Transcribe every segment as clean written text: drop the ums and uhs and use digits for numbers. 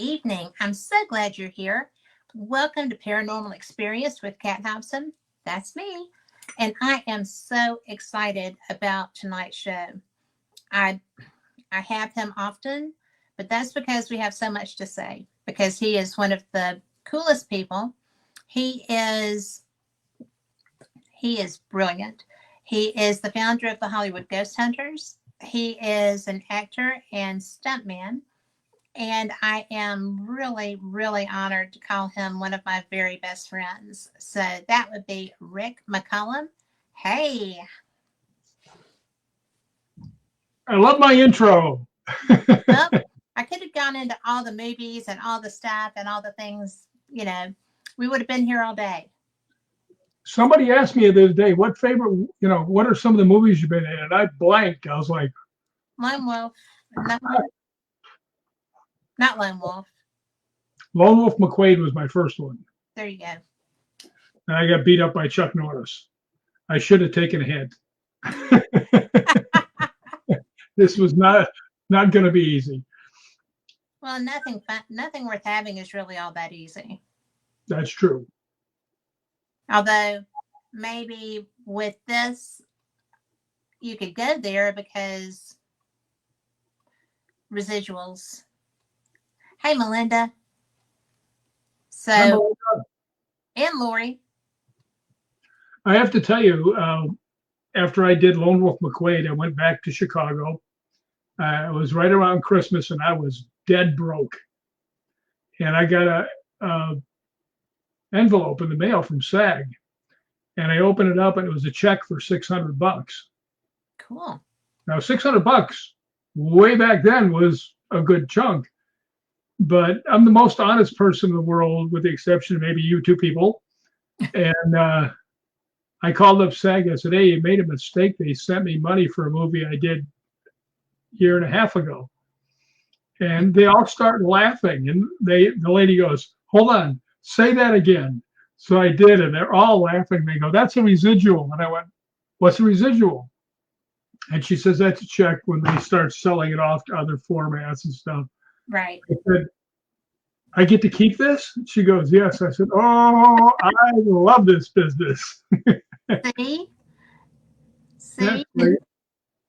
evening. I'm so glad you're here. Welcome to Paranormal Experienced with Kat Hobson. That's me. And I am so excited about tonight's show. I I have him often, but that's because we have so much to say. Because he is one of the coolest people. He is he is brilliant. He is the founder of the Hollywood Ghost Hunters. He is an actor and stuntman. And I am really, really honored to call him one of my very best friends. So that would be Rick McCullum. Hey. I love my intro. Well, I could have gone into all the movies and all the stuff and all the things, we would have been here all day. Somebody asked me the other day, what are some of the movies you've been in? And I blanked. I was like, Lone Wolf. Not Lone Wolf. Lone Wolf McQuade was my first one. There you go. And I got beat up by Chuck Norris. I should have taken a hint. This was not going to be easy. Well, nothing worth having is really all that easy. That's true. Although maybe with this, you could go there because residuals. Hey, Melinda. So, and Lori. I have to tell you, after I did Lone Wolf McQuade, I went back to Chicago. It was right around Christmas, and I was dead broke. And I got a envelope in the mail from SAG, and I opened it up, and it was a check for $600. Cool. Now, $600 way back then was a good chunk, but I'm the most honest person in the world, with the exception of maybe you two people. And I called up SAG. I said, "Hey, you made a mistake. They sent me money for a movie I did a year and a half ago." And they all start laughing. And the lady goes, "Hold on, say that again." So I did, and they're all laughing. They go, "That's a residual." And I went, "What's a residual?" And she says, "That's a check when they start selling it off to other formats and stuff." Right. I said, "I get to keep this?" She goes, "Yes." I said, "Oh, I love this business." See? Yeah,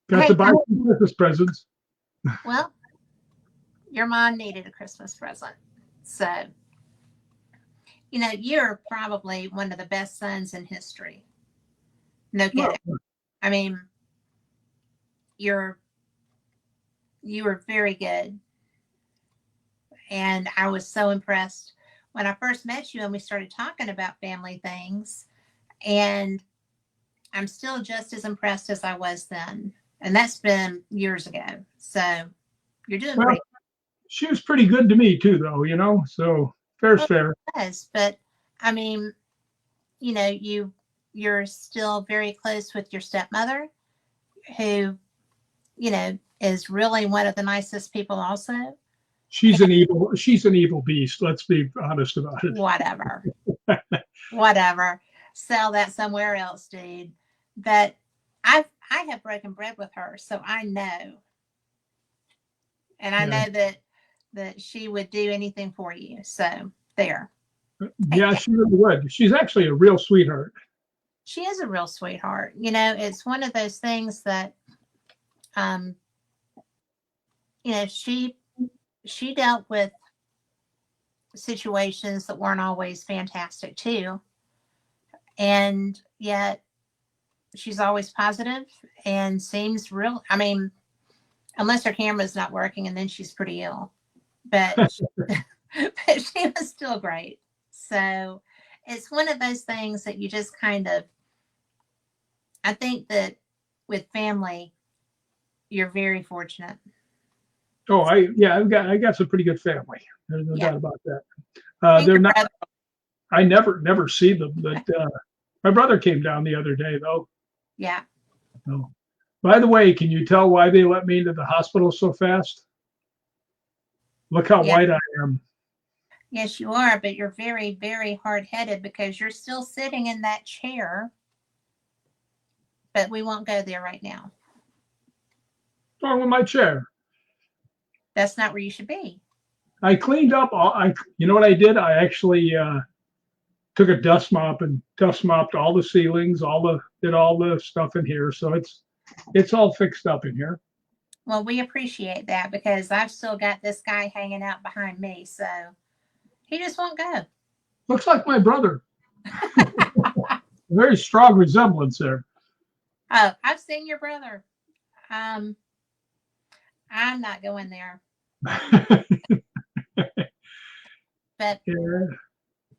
got to buy some Christmas presents. Well, your mom needed a Christmas present. So, you're probably one of the best sons in history. No kidding. I mean, you were very good. And I was so impressed when I first met you and we started talking about family things. And I'm still just as impressed as I was then. And that's been years ago. So you're doing great. She was pretty good to me too, though, so fair's fair. Yes, but I mean, you're still very close with your stepmother, who, is really one of the nicest people also. She's an evil beast. Let's be honest about it. Whatever. Sell that somewhere else, dude. But I have broken bread with her, so I know. And I know that she would do anything for you. So there. Yeah, she really would. She's actually a real sweetheart. She is a real sweetheart. It's one of those things that, she dealt with situations that weren't always fantastic too. And yet she's always positive and seems real. I mean, unless her camera's not working, and then she's pretty ill. But but she was still great. So it's one of those things that you just kind of, I think that with family, you're very fortunate. Oh, I got some pretty good family. There's no doubt about that. They're not. I never see them, but my brother came down the other day though. Yeah. Oh. By the way, can you tell why they let me into the hospital so fast? Look how white I am. Yes, you are, but you're very, very hard-headed because you're still sitting in that chair. But we won't go there right now. What's wrong with my chair? That's not where you should be. I cleaned up all. You know what I did? I actually took a dust mop and dust mopped all the ceilings, did all the stuff in here. So it's all fixed up in here. Well, we appreciate that because I've still got this guy hanging out behind me, so he just won't go. Looks like my brother. Very strong resemblance there. Oh, I've seen your brother. I'm not going there. But Yeah.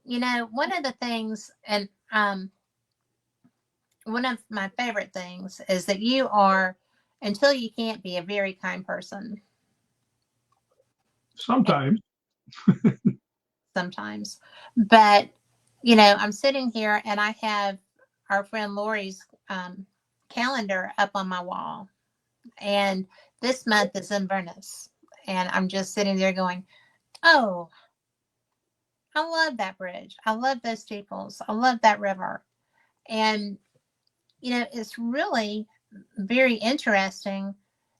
you know, one of the things, and one of my favorite things is that you are, until you can't be, a very kind person. Sometimes. Sometimes, but you know, I'm sitting here and I have our friend Lori's calendar up on my wall, and this month is Inverness, and I'm just sitting there going, "Oh, I love that bridge. I love those steeples. I love that river." And you know, it's really very interesting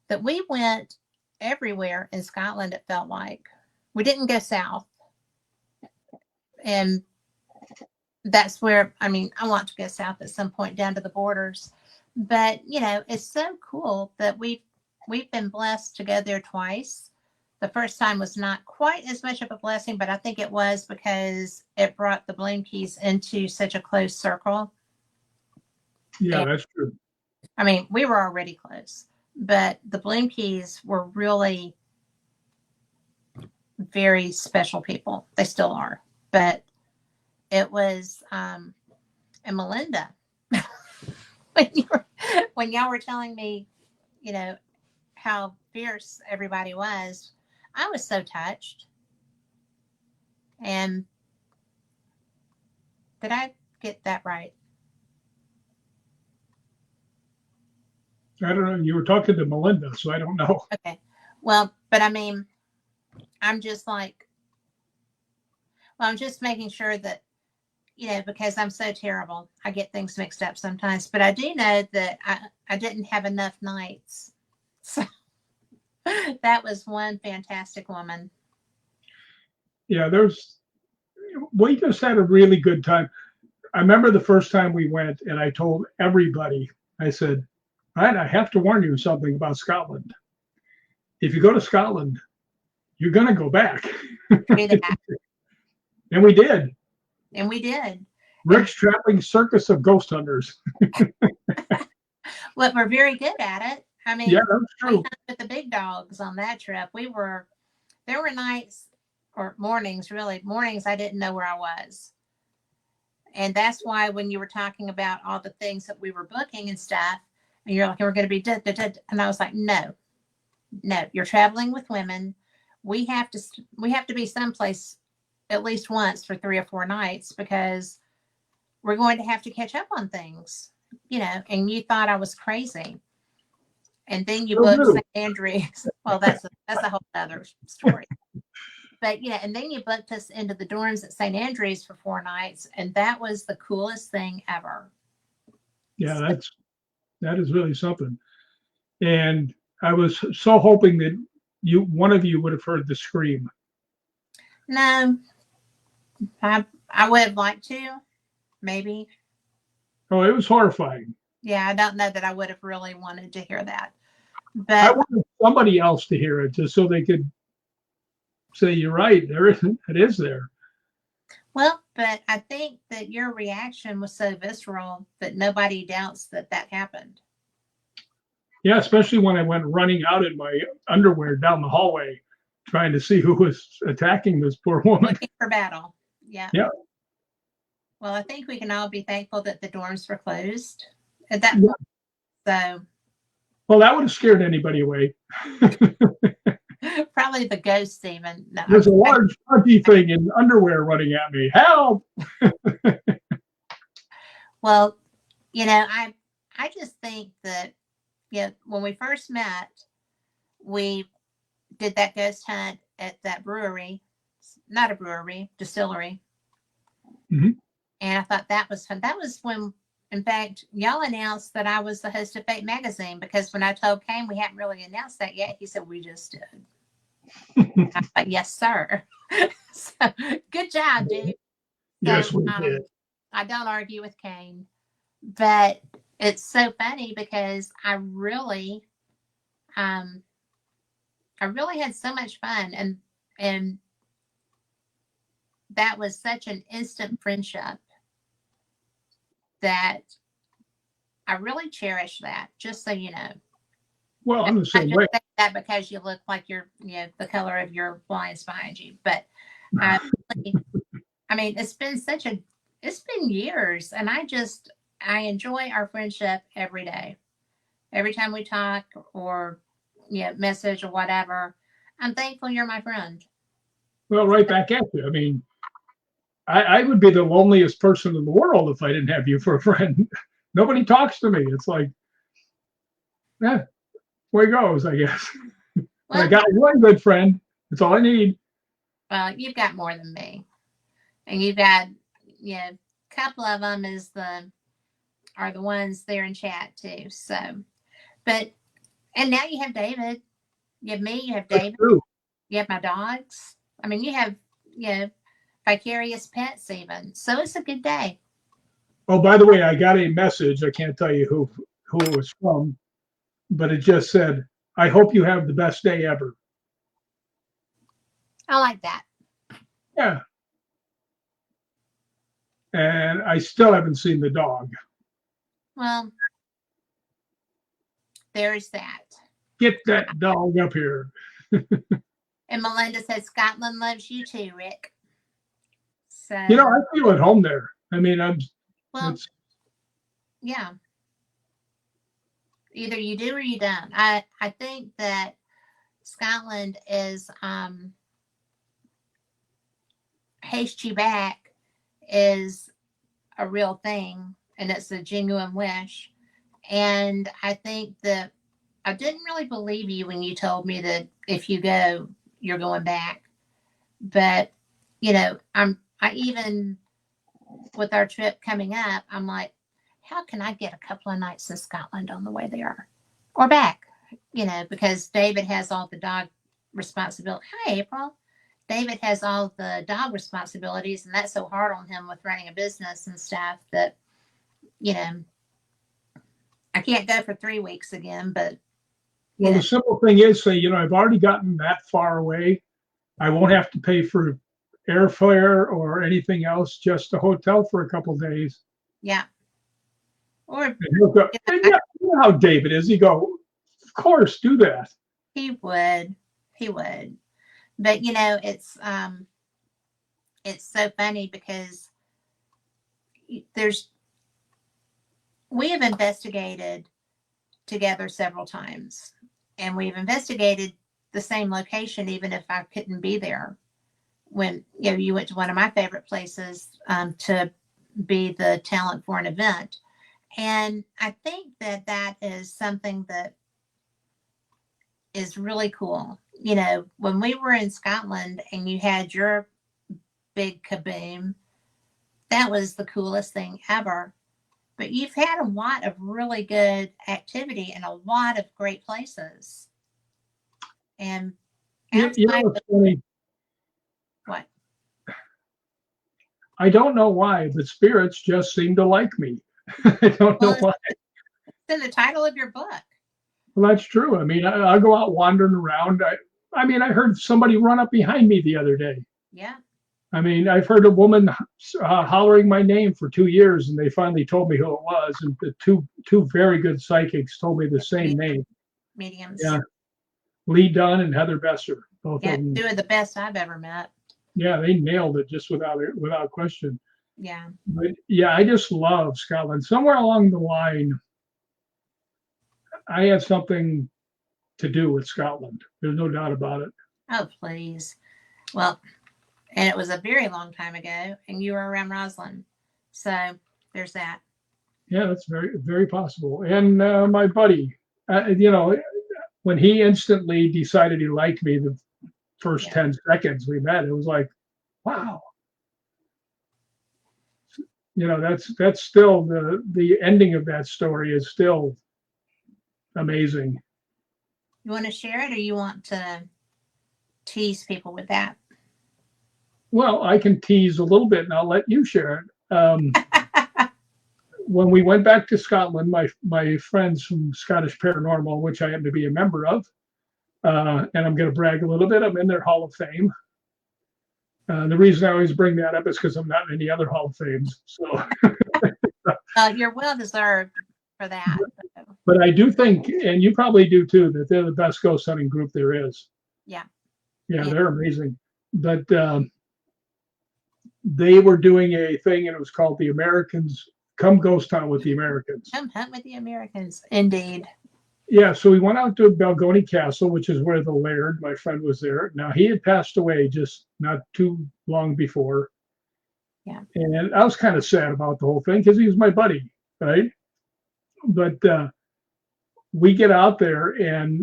that we went everywhere in Scotland. It felt like we didn't go south, and that's where, I mean, I want to go south at some point down to the borders. But you know, it's so cool that we've been blessed to go there twice. The first time was not quite as much of a blessing, but I think it was because it brought the Bloom Keys into such a close circle. Yeah, And, that's true. I mean, we were already close, but the Bloom Keys were really very special people. They still are. But it was, and Melinda, when y'all were telling me, you know, how fierce everybody was, I was so touched. And did I get that right? I don't know. You were talking to Melinda, so I don't know. Okay. Well, but I mean, I'm just like, well, I'm just making sure that, you know, because I'm so terrible, I get things mixed up sometimes. But I do know that I didn't have enough nights. So that was one fantastic woman. Yeah, we just had a really good time. I remember the first time we went, and I told everybody, I said, "Right, I have to warn you something about Scotland. If you go to Scotland, you're going to go back." Do that. And we did. And we did. And Rick's Traveling Circus of Ghost Hunters. what we're very good at it. I Yeah, mean, that's we true. hunted with the big dogs on that trip. There were nights or mornings, really, mornings I didn't know where I was. And that's why when you were talking about all the things that we were booking and stuff, and you're like, we're going to be, and I was like, no, no, you're traveling with women. We have to be someplace at least once for 3 or 4 nights because we're going to have to catch up on things, you know. And you thought I was crazy, and then you Still booked do. St. Andrews. Well, that's a whole other story. But yeah, and then you booked us into the dorms at St. Andrews for 4 nights, and that was the coolest thing ever. Yeah, that is really something. And I was so hoping that one of you would have heard the scream. No, I would have liked to, maybe. Oh, it was horrifying. Yeah, I don't know that I would have really wanted to hear that. I But wanted somebody else to hear it just so they could say, "You're right. It is there." well, but I think that your reaction was so visceral that nobody doubts that that happened. Yeah, especially when I went running out in my underwear down the hallway, trying to see who was attacking this poor woman. Looking for battle. Yeah. Yeah. Well, I think we can all be thankful that the dorms were closed at that Yeah. point. So Well, that would have scared anybody away. probably the ghosts even. No, There's a large funky thing in underwear running at me. Help! well, you know, I just think that, you know, when we first met, we did that ghost hunt at that brewery, not a brewery, distillery. Mhm. And I thought that was fun. That was when, in fact, y'all announced that I was the host of Fate magazine, because when I told Kane we hadn't really announced that yet, he said, we just did. I was like, yes, sir. So good job, dude. So Yes, we did. I don't argue with Kane, but it's so funny because um, I really had so much fun, and that was such an instant friendship that I really cherish that. Just so you know, Well, and I'm the I'm not same just way. saying that because you look like the color of your blinds behind you, but I, really- I mean, it's been years, and I enjoy our friendship every day. Every time we talk or message or whatever, I'm thankful you're my friend. Well, right back at you. I mean, I would be the loneliest person in the world if I didn't have you for a friend. Nobody talks to me. It's like, yeah, way goes, I guess. But I Well, got one good friend. That's all I need. you've got more than me, and you've got a couple of them are the ones there in chat too. So, but and now you have David. You have me. You have That's David. true. You have my dogs. I mean, you have you know vicarious pets even. So it's a good day. Oh, by the way, I got a message. I can't tell you who it was from, but it just said, "I hope you have the best day ever." I like that. Yeah, and I still haven't seen the dog. Well, there's that. Get that dog up here. And Melinda said Scotland loves you too, Rick. You know, So, I feel at home there. I mean, I'm. well, It's yeah, either you do or you don't. I think that Scotland is haste you back is a real thing, and it's a genuine wish. And I think that I didn't really believe you when you told me that if you go, you're going back. But I even with our trip coming up, I'm like, how can I get a couple of nights in Scotland on the way there or back? Because David has all the dog responsibility. Hi, April. David has all the dog responsibilities, and that's so hard on him with running a business and stuff that, you know, I can't go for 3 weeks again, but, you well, know, the simple thing is, say, I've already gotten that far away. I won't have to pay for airfare or anything else, just a hotel for a couple of days. yeah. Or, And he'll go, and I, yeah, you know how David is. He go, of course, do that. he would. He would. But, it's so funny because there's, we have investigated together several times, and we've investigated the same location even if I couldn't be there. When you went to one of my favorite places to be the talent for an event, and I think that that is something that is really cool. When we were in Scotland and you had your big kaboom, that was the coolest thing ever. But you've had a lot of really good activity and a lot of great places. And You outside know, of it's funny. what? I don't know why, but spirits just seem to like me. I don't Well, know it's why. in the title of your book. Well, that's true. I mean, I go out wandering around. I mean, I heard somebody run up behind me the other day. Yeah. I mean, I've heard a woman hollering my name for 2 years, and they finally told me who it was. And the two very good psychics told me the same name. Mediums. Yeah, Lee Dunn and Heather Besser, both of Yeah. them. Two of the best I've ever met. Yeah, they nailed it just without question. Yeah. But yeah, I just love Scotland. Somewhere along the line, I had something to do with Scotland. There's no doubt about it. Oh, please. Well, and it was a very long time ago, and you were around Roslyn. So there's that. Yeah, that's very, very possible. And my buddy, when he instantly decided he liked me the first Yeah. 10 seconds we met, it was like, wow. That's still the ending of that story is still amazing. You want to share it or you want to? tease people with that? Well, I can tease a little bit and I'll let you share it. When we went back to Scotland, my friends from Scottish Paranormal, which I happen to be a member of, and I'm going to brag a little bit, I'm in their Hall of Fame. The reason I always bring that up is because I'm not in any other Hall of Fames. So, You're well deserved for that. but I do think, and you probably do too, that they're the best ghost hunting group there is. Yeah. Yeah, they're amazing. But they were doing a thing, and it was called the Americans Come Ghost Hunt with the Americans. Come hunt with the Americans. Indeed. Yeah, so we went out to Balgony Castle, which is where the Laird, my friend, was there. Now he had passed away just not too long before. Yeah. And I was kind of sad about the whole thing because he was my buddy, right? But we get out there and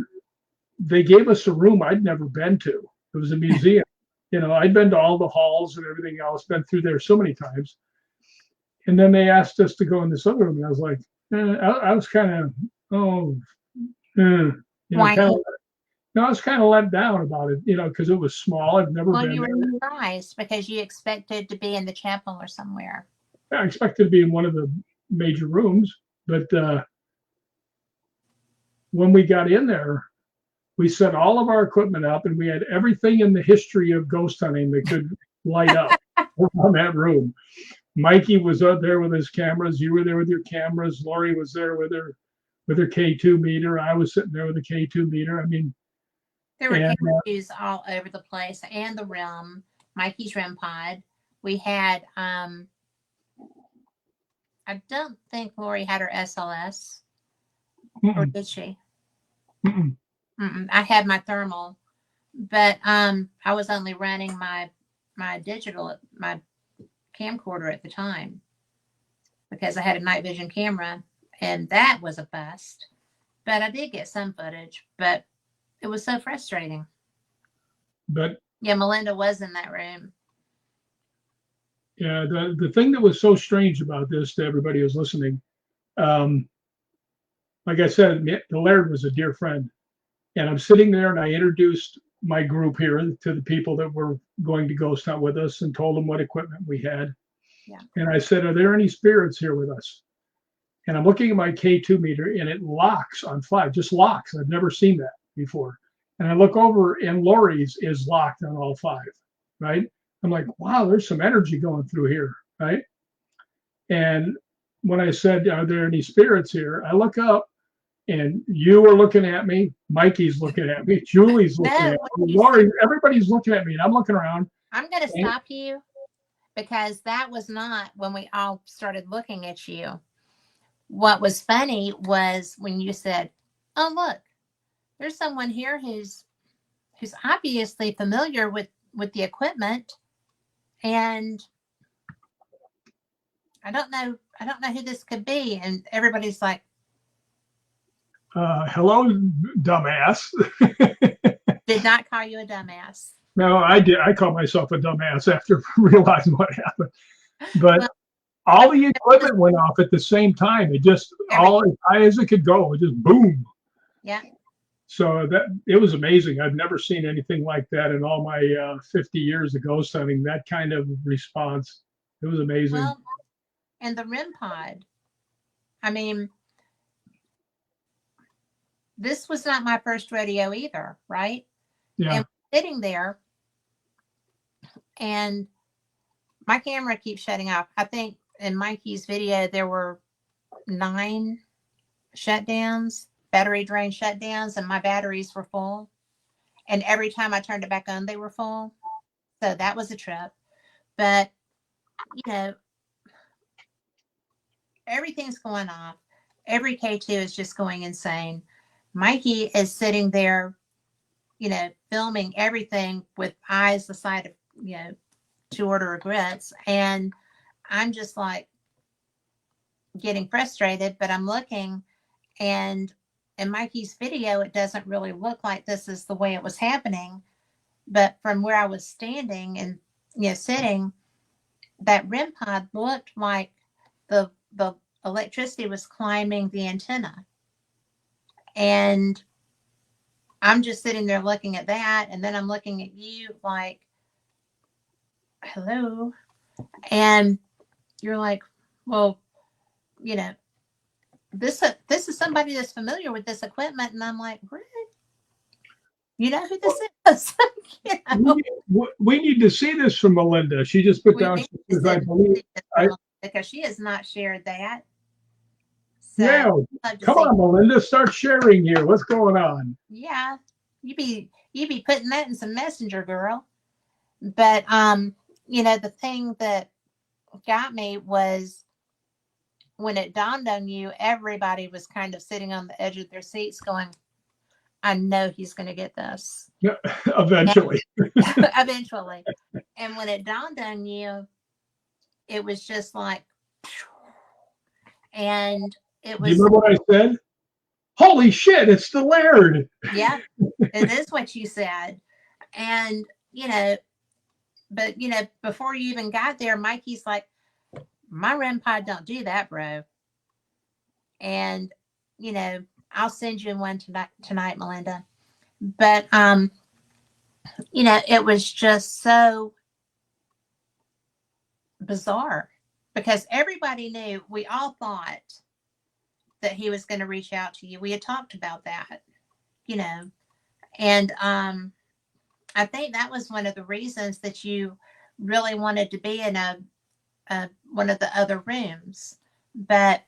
they gave us a room I'd never been to. It was a museum. I'd been to all the halls and everything else, been through there so many times. And then they asked us to go in this other room. And I was like, I was kind of, I was kind of let down about it, because it was small. I've never been you there. were surprised because you expected to be in the chapel or somewhere. I expected to be in one of the major rooms, but when we got in there, we set all of our equipment up, and we had everything in the history of ghost hunting that could light up on that room. Mikey was up there with his cameras. You were there with your cameras. Lori was there with her K2 meter. I was sitting there with a K2 meter. I mean, there were K2s all over the place, and the REM, Mikey's REM pod. We had, I don't think Lori had her SLS, or did she? I had my thermal, but I was only running my digital, my camcorder at the time, because I had a night vision camera, and that was a bust. But I did get some footage, but it was so frustrating. But yeah, Melinda was in that room. Yeah, the thing that was so strange about this to everybody who's listening, like I said, the Laird was a dear friend. And I'm sitting there and I introduced my group here to the people that were going to ghost hunt with us and told them what equipment we had. Yeah. And I said, are there any spirits here with us? And I'm looking at my K2 meter and it locks on 5, just locks. I've never seen that before. And I look over and Lori's is locked on all 5, right? I'm like, wow, there's some energy going through here, right? And when I said, are there any spirits here? I look up and you were looking at me. Mikey's looking at me. Julie's looking at me. Lori, everybody's looking at me. And I'm looking around. I'm going to stop you because that was not when we all started looking at you. What was funny was when you said, oh, look, there's someone here who's obviously familiar with the equipment. And I don't know who this could be. And everybody's like, hello, dumbass. Did not call you a dumbass. No, I did. I called myself a dumbass after realizing what happened. But all the equipment went off at the same time. It just all as high as it could go. It just boom. Yeah. So it was amazing. I've never seen anything like that in all my 50 years of ghost hunting. That kind of response. It was amazing. Well, and the REM pod. I mean, this was not my first rodeo either, right? Yeah. And sitting there, and my camera keeps shutting off. I think in Mikey's video there were 9 shutdowns, battery drain shutdowns, and my batteries were full. And every time I turned it back on, they were full. So that was a trip. But everything's going off. Every K2 is just going insane. Mikey is sitting there, filming everything with eyes the size of, 2 order of grits. And I'm just like getting frustrated, but I'm looking, and in Mikey's video, it doesn't really look like this is the way it was happening. But from where I was standing and, sitting, that REM pod looked like the electricity was climbing the antenna. And I'm just sitting there looking at that, and then I'm looking at you like, hello. And you're like, well, you know, this is somebody that's familiar with this equipment. And I'm like, what? You know who this is? you We know, we need to see this from Melinda. She just put we down, need she to says, I believe, see this I, from because she has not shared that. So yeah, I'd love to come see. on, Melinda, start sharing here. What's going on? Yeah, you be putting that in some messenger, girl. But the thing that got me was when it dawned on you, everybody was kind of sitting on the edge of their seats going, I know he's going to get this. Yeah, And eventually. eventually. And when it dawned on you, it was just like, and it Do you was, remember what I said? Holy shit, it's the Laird. yeah, it is what you said. And, but, before you even got there, Mikey's like, my REM pod don't do that, bro. And, you know, I'll send you one tonight, Melinda. But, it was just so bizarre because everybody knew, we all thought that he was going to reach out to you. We had talked about that, you know, and I think that was one of the reasons that you really wanted to be in one of the other rooms. But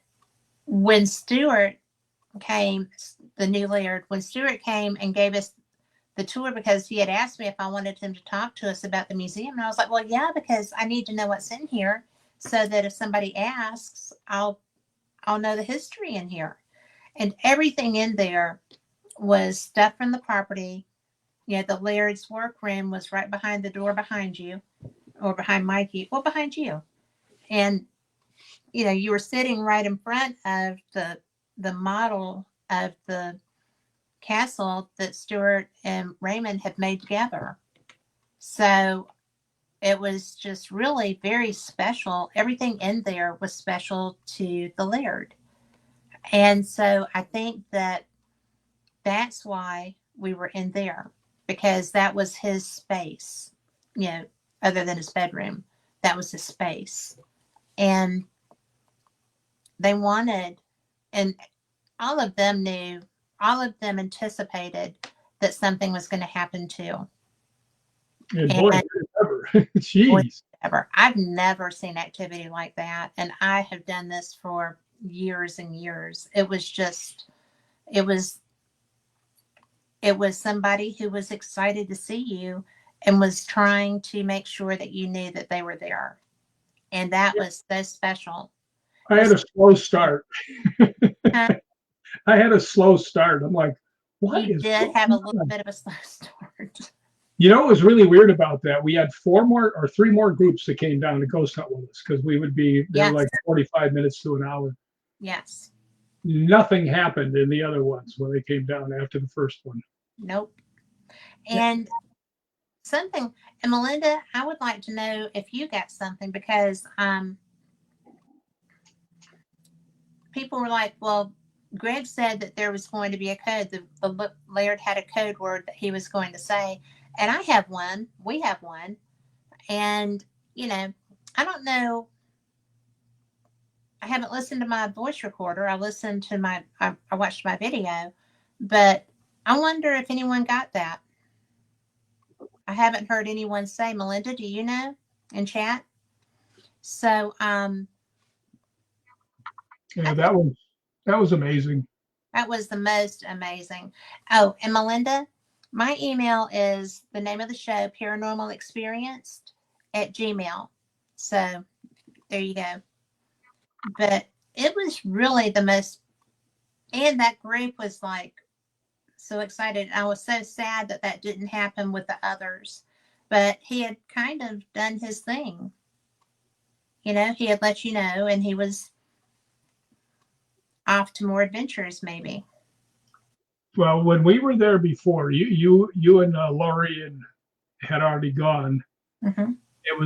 when Stuart came, the new Laird, when Stuart came and gave us the tour, because he had asked me if I wanted him to talk to us about the museum, and I was like, well, yeah, because I need to know what's in here so that if somebody asks, I'll know the history in here. And everything in there was stuff from the property. The Laird's workroom was right behind the door behind you, or behind Mikey, well, behind you. And, you were sitting right in front of the model of the castle that Stuart and Raymond had made together. So it was just really very special. Everything in there was special to the Laird. And so I think that's why we were in there, because that was his space, other than his bedroom. That was his space. And they wanted, and all of them knew, all of them anticipated that something was going to happen too. And boy, And ever. Jeez. whatever. I've never seen activity like that. And I have done this for years and years. It was it was somebody who was excited to see you and was trying to make sure that you knew that they were there. And that was so special. I It had was, a slow start. uh, I had a slow start. I'm like, what you is did going have a little on? bit of a slow start. You know, it was really weird about that. We had three more groups that came down to ghost hunt with us because they were Yes. like 45 minutes to an hour. Yes. Nothing happened in the other ones when they came down after the first one. Nope. Yeah. And something, and Melinda, I would like to know if you got something, because people were like, well, Greg said that there was going to be a code. The Laird had a code word that he was going to say. And I have one. We have one. And, I don't know. I haven't listened to my voice recorder. I listened to I watched my video. But I wonder if anyone got that. I haven't heard anyone say. Melinda, do you know, in chat? So Yeah, I think that was amazing. that was the most amazing. Oh, and Melinda, my email is the name of the show, Paranormal Experienced at Gmail. So there you go. But it was really the most, and that group was like so excited. I was so sad that that didn't happen with the others, but he had kind of done his thing. He had let you know, and he was off to more adventures, maybe. Well, when we were there before, you and Laurie and had already gone. Mm-hmm. It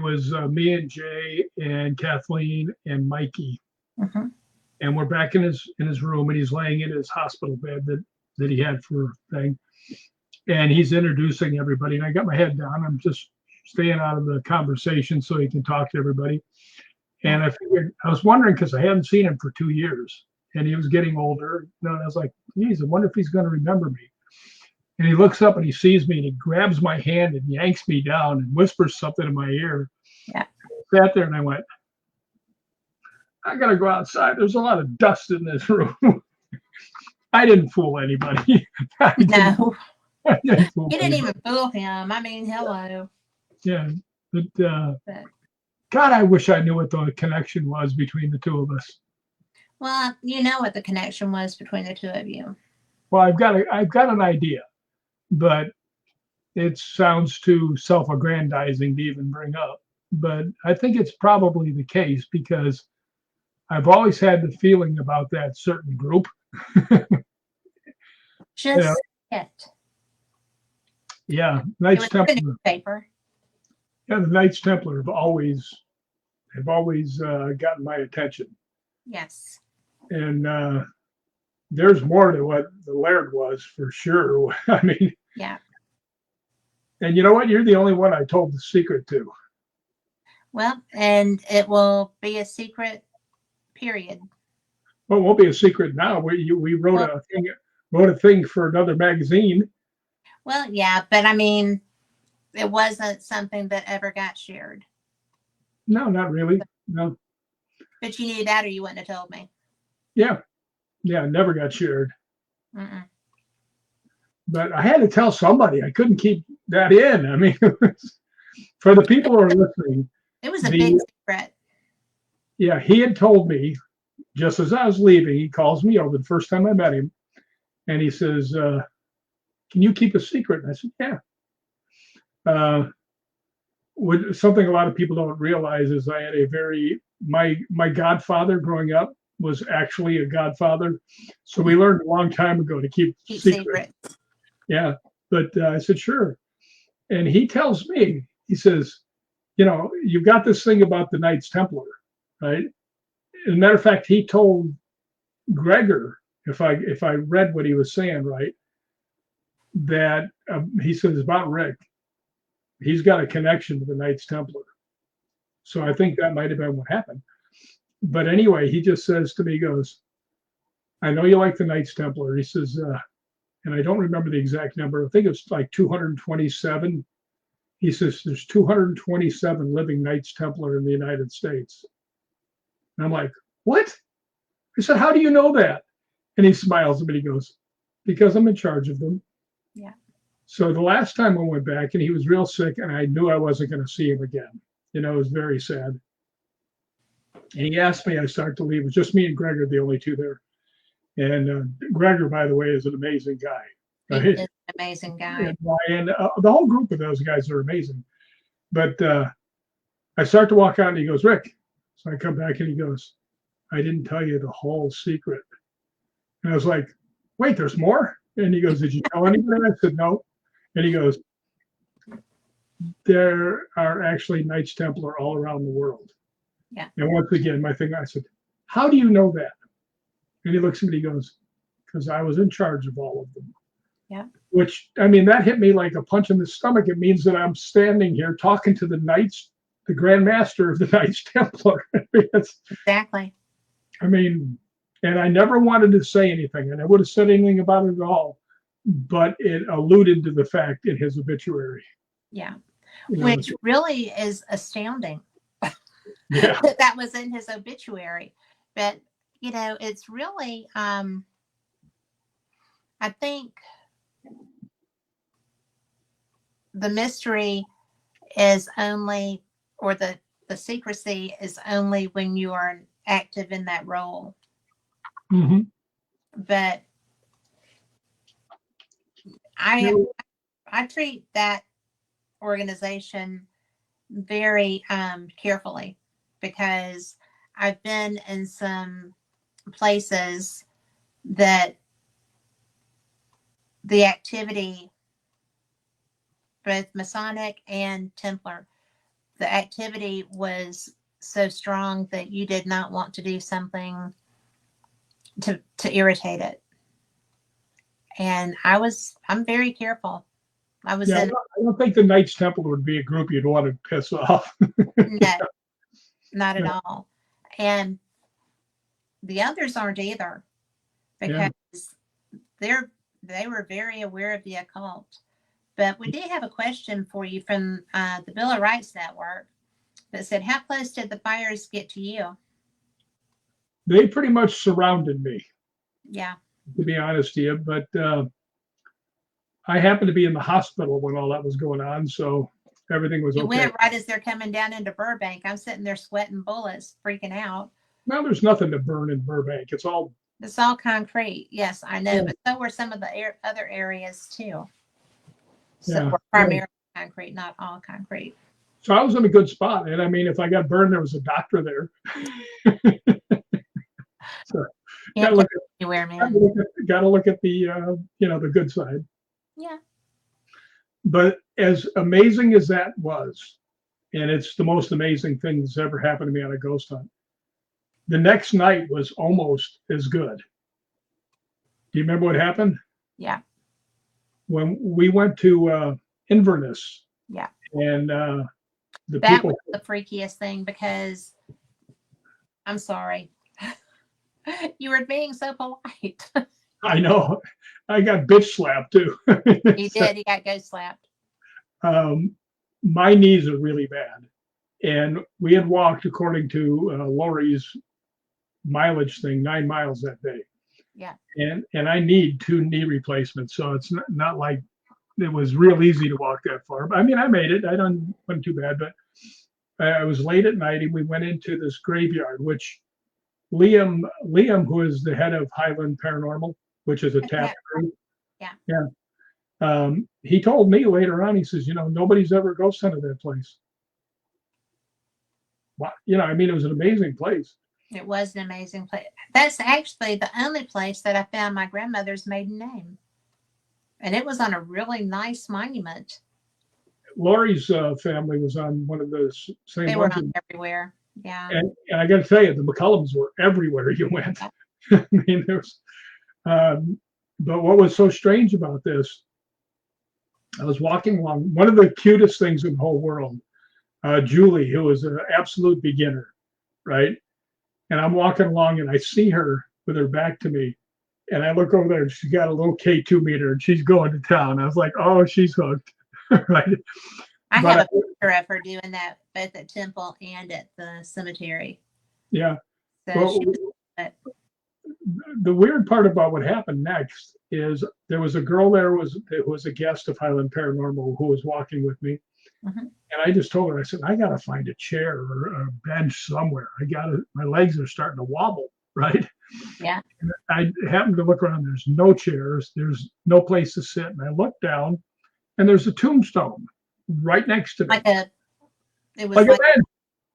was me and Jay and Kathleen and Mikey, Mm-hmm. and we're back in his room, and he's laying in his hospital bed that that he had for thing. And he's introducing everybody. And I got my head down. I'm just staying out of the conversation so he can talk to everybody. Yeah. And I figured, I was wondering because I hadn't seen him for 2 years and he was getting older. And I was like, geez, I wonder if he's going to remember me. And he looks up and he sees me and he grabs my hand and yanks me down and whispers something in my ear. Yeah. I sat there and I went, I got to go outside. There's a lot of dust in this room. I didn't fool anybody. No, I didn't fool you didn't anybody. even fool him. I mean, hello. Yeah. But But, God, I wish I knew what the connection was between the two of us. well, you know what the connection was between the two of you. Well, I've got an idea, but it sounds too self-aggrandizing to even bring up. But I think it's probably the case because I've always had the feeling about that certain group. Just it. Yeah, It Knights was in the Templar. newspaper. Yeah, the Knights Templar have always gotten my attention, Yes. and there's more to what the Laird was for sure. I mean, Yeah. and you know what? You're the only one I told the secret to. Well, and it will be a secret. Period. Well, it won't be a secret now. We wrote a thing for another magazine. Well, yeah, but I mean, it wasn't something that ever got shared. No, not really. No. But you knew that, or you wouldn't have told me. Yeah, never got shared. Mm-mm. But I had to tell somebody. I couldn't keep that in. I mean, for the people who are listening, It was a big secret. yeah, he had told me just as I was leaving. He calls me over the first time I met him, and he says, "Can you keep a secret?" And I said, "Yeah." Something a lot of people don't realize is I had my godfather growing up was actually a godfather, so we learned a long time ago to keep secrets. Yeah, but I said sure, and he tells me, he says, you've got this thing about the Knights Templar, right? As a matter of fact, he told Gregor, if I read what he was saying right, that he says about Rick, he's got a connection to the Knights Templar. So I think that might have been what happened. But anyway, he just says to me, he goes, I know you like the Knights Templar. He says, and I don't remember the exact number. I think it's like 227. He says there's 227 living Knights Templar in the United States. And I'm like, what? I said, how do you know that? And he smiles at me. He goes, because I'm in charge of them. Yeah. So the last time I went back and he was real sick and I knew I wasn't going to see him again. It was very sad. And he asked me, I started to leave. It was just me and Gregor, the only two there. And Gregor, by the way, is an amazing guy. He is an amazing guy. And the whole group of those guys are amazing. But I start to walk out and he goes, Rick. So I come back and he goes, I didn't tell you the whole secret. And I was like, wait, there's more? And he goes, did you tell anybody? I said, no. And he goes, there are actually Knights Templar all around the world. Yeah. And once again, my thing, I said, how do you know that? And he looks at me and he goes, because I was in charge of all of them. Yeah. Which, I mean, that hit me like a punch in the stomach. It means that I'm standing here talking to the Knights, the Grand Master of the Knights Templar. Exactly. I mean, and I never wanted to say anything, and I would have said anything about it at all, but it alluded to the fact in his obituary. Yeah. Which really is astounding. Yeah. That was in his obituary. But, it's really, I think the mystery is only, or the secrecy is only when you are active in that role. Mm-hmm. But I treat that organization very carefully because I've been in some places that the activity, both Masonic and Templar, the activity was so strong that you did not want to do something to irritate it. And I'm very careful. I was Yeah, in, I don't think the Knights Templar would be a group you'd want to piss off. no, not at all. And the others aren't either Yeah. because they're, they were very aware of the occult. But we did have a question for you from the Bill of Rights Network that said, how close did the fires get to you? They pretty much surrounded me, Yeah. to be honest to you. But I happened to be in the hospital when all that was going on, so everything was You okay. went right as they're coming down into Burbank. I'm sitting there sweating bullets, freaking out. Now there's nothing to burn in Burbank. It's all. It's all concrete. Yes, I know, Yeah. but so were some of the other areas too. So Yeah. were primarily concrete, not all concrete. So I was in a good spot, and I mean, if I got burned, there was a doctor there. So Can't gotta go look anywhere, at, man. gotta look at the the good side. Yeah. But as amazing as that was, and it's the most amazing thing that's ever happened to me on a ghost hunt, the next night was almost as good. Do you remember what happened? Yeah. When we went to Inverness, Yeah. and the That people. was the freakiest thing because I'm sorry. You were being so polite. I know, I got bitch slapped too. You did. You got ghost slapped. My knees are really bad, and we had walked, according to Lori's mileage thing, 9 miles that day. Yeah. And I need 2 knee replacements, so it's not like it was real easy to walk that far. But I mean, I made it. I wasn't too bad, but I was late at night, and we went into this graveyard, which Liam, who is the head of Highland Paranormal, which is a tap group. Yeah. He told me later on, he says, nobody's ever ghost hunted that place. Wow. I mean, it was an amazing place. It was an amazing place. That's actually the only place that I found my grandmother's maiden name. And it was on a really nice monument. Lori's family was on one of those same They were ones. on everywhere. Yeah. And I got to tell you, the McCullums were everywhere you went. I mean, there's, but what was so strange about this, I was walking along, one of the cutest things in the whole world, Julie, who was an absolute beginner, right? And I'm walking along and I see her with her back to me. And I look over there and she's got a little K2 meter and she's going to town. I was like, oh, she's hooked. Right? I have a picture of her doing that both at Temple and at the cemetery. Yeah. So well, the weird part about what happened next is there was a girl there who was a guest of Highland Paranormal who was walking with me. Mm-hmm. And I just told her, I said, I got to find a chair or a bench somewhere. My legs are starting to wobble, right? Yeah. And I happened to look around. There's no chairs. There's no place to sit. And I looked down and there's a tombstone right next to me. It was like a bench.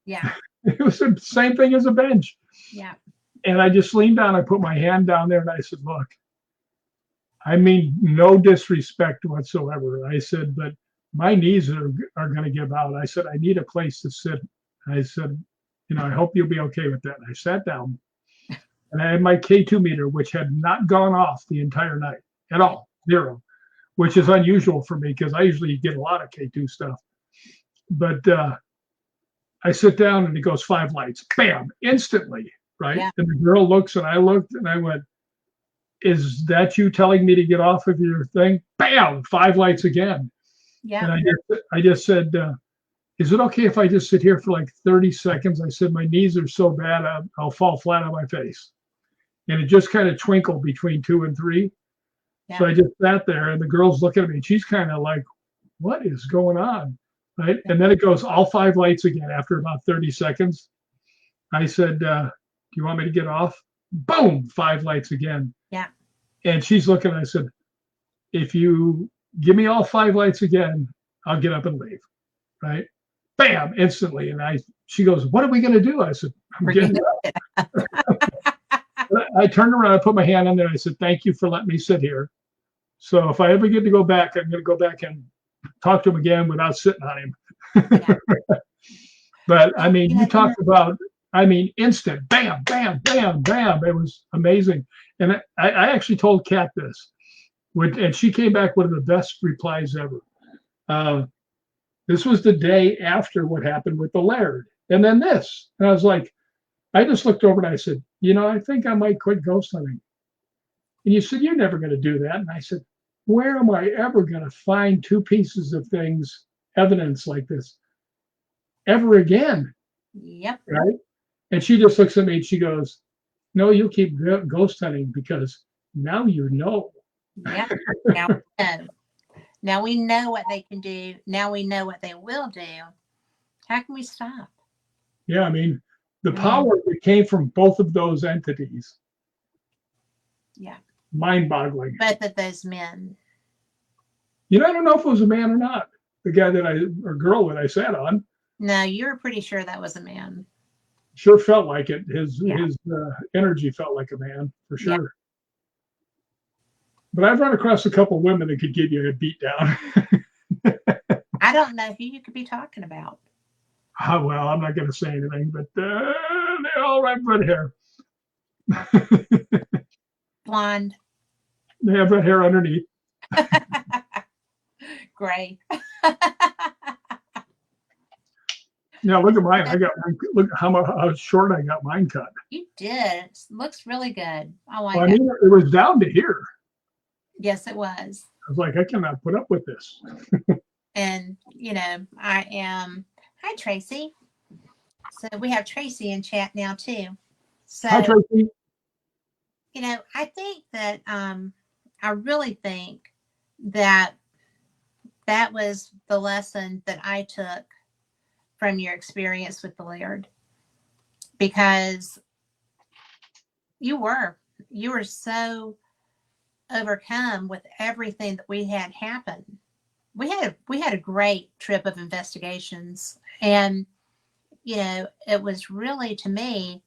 Yeah. It was the same thing as a bench. Yeah. And I just leaned down, I put my hand down there and I said, look, I mean, no disrespect whatsoever. I said, but my knees are going to give out. I said, I need a place to sit. I said, I hope you'll be okay with that. And I sat down and I had my K2 meter, which had not gone off the entire night at all, 0, which is unusual for me because I usually get a lot of K2 stuff. But I sit down and it goes 5 lights, bam, instantly, right? Yeah. And the girl looks and I looked and I went, is that you telling me to get off of your thing? Bam, 5 lights again. Yeah. And I just said, is it okay if I just sit here for like 30 seconds? I said, my knees are so bad, I'll fall flat on my face. And it just kind of twinkled between 2 and 3. Yeah. So I just sat there and the girl's looking at me and she's kind of like, what is going on? Right. Yeah. And then it goes all 5 lights again after about 30 seconds. I said, do you want me to get off? Boom, 5 lights again. Yeah. And she's looking, I said, if you give me all 5 lights again, I'll get up and leave. Right. Bam, instantly. And she goes, what are we going to do? I said, I'm getting up. I turned around, I put my hand on there. I said, thank you for letting me sit here. So if I ever get to go back, I'm going to go back and talk to him again without sitting on him. Yeah. But I mean, you talked about, instant, bam, bam, bam, bam. It was amazing. And I actually told Kat this. And she came back one of the best replies ever. Uh, this was the day after what happened with the Laird. And then this. And I was like, I just looked over and I said, I think I might quit ghost hunting. And you said, you're never going to do that. And I said, where am I ever going to find two pieces of things, evidence like this, ever again? Yep. Right. And she just looks at me and she goes, no, you'll keep ghost hunting because now you know. Yep. Now we know. Now we know what they can do. Now we know what they will do. How can we stop? Yeah, I mean, the power that came from both of those entities. Yeah. Mind-boggling. Both of those men. I don't know if it was a man or not. The guy or girl that I sat on. No, you're pretty sure that was a man. Sure felt like it. His energy felt like a man, for sure. Yeah. But I've run across a couple of women that could give you a beat down. I don't know who you could be talking about. Oh, well, I'm not going to say anything, but they all have red hair. Blonde. They have red hair underneath. Gray. Now look at mine. Look how short I got mine cut. You did. It looks really good. I like it. I mean, it was down to here. Yes, it was. I was like, I cannot put up with this. And I am. Hi, Tracy. So we have Tracy in chat now too. So hi, Tracy. I think that I really think that was the lesson that I took from your experience with the Laird, because you were so overcome with everything that we had happen. We had a great trip of investigations, and it was really, to me,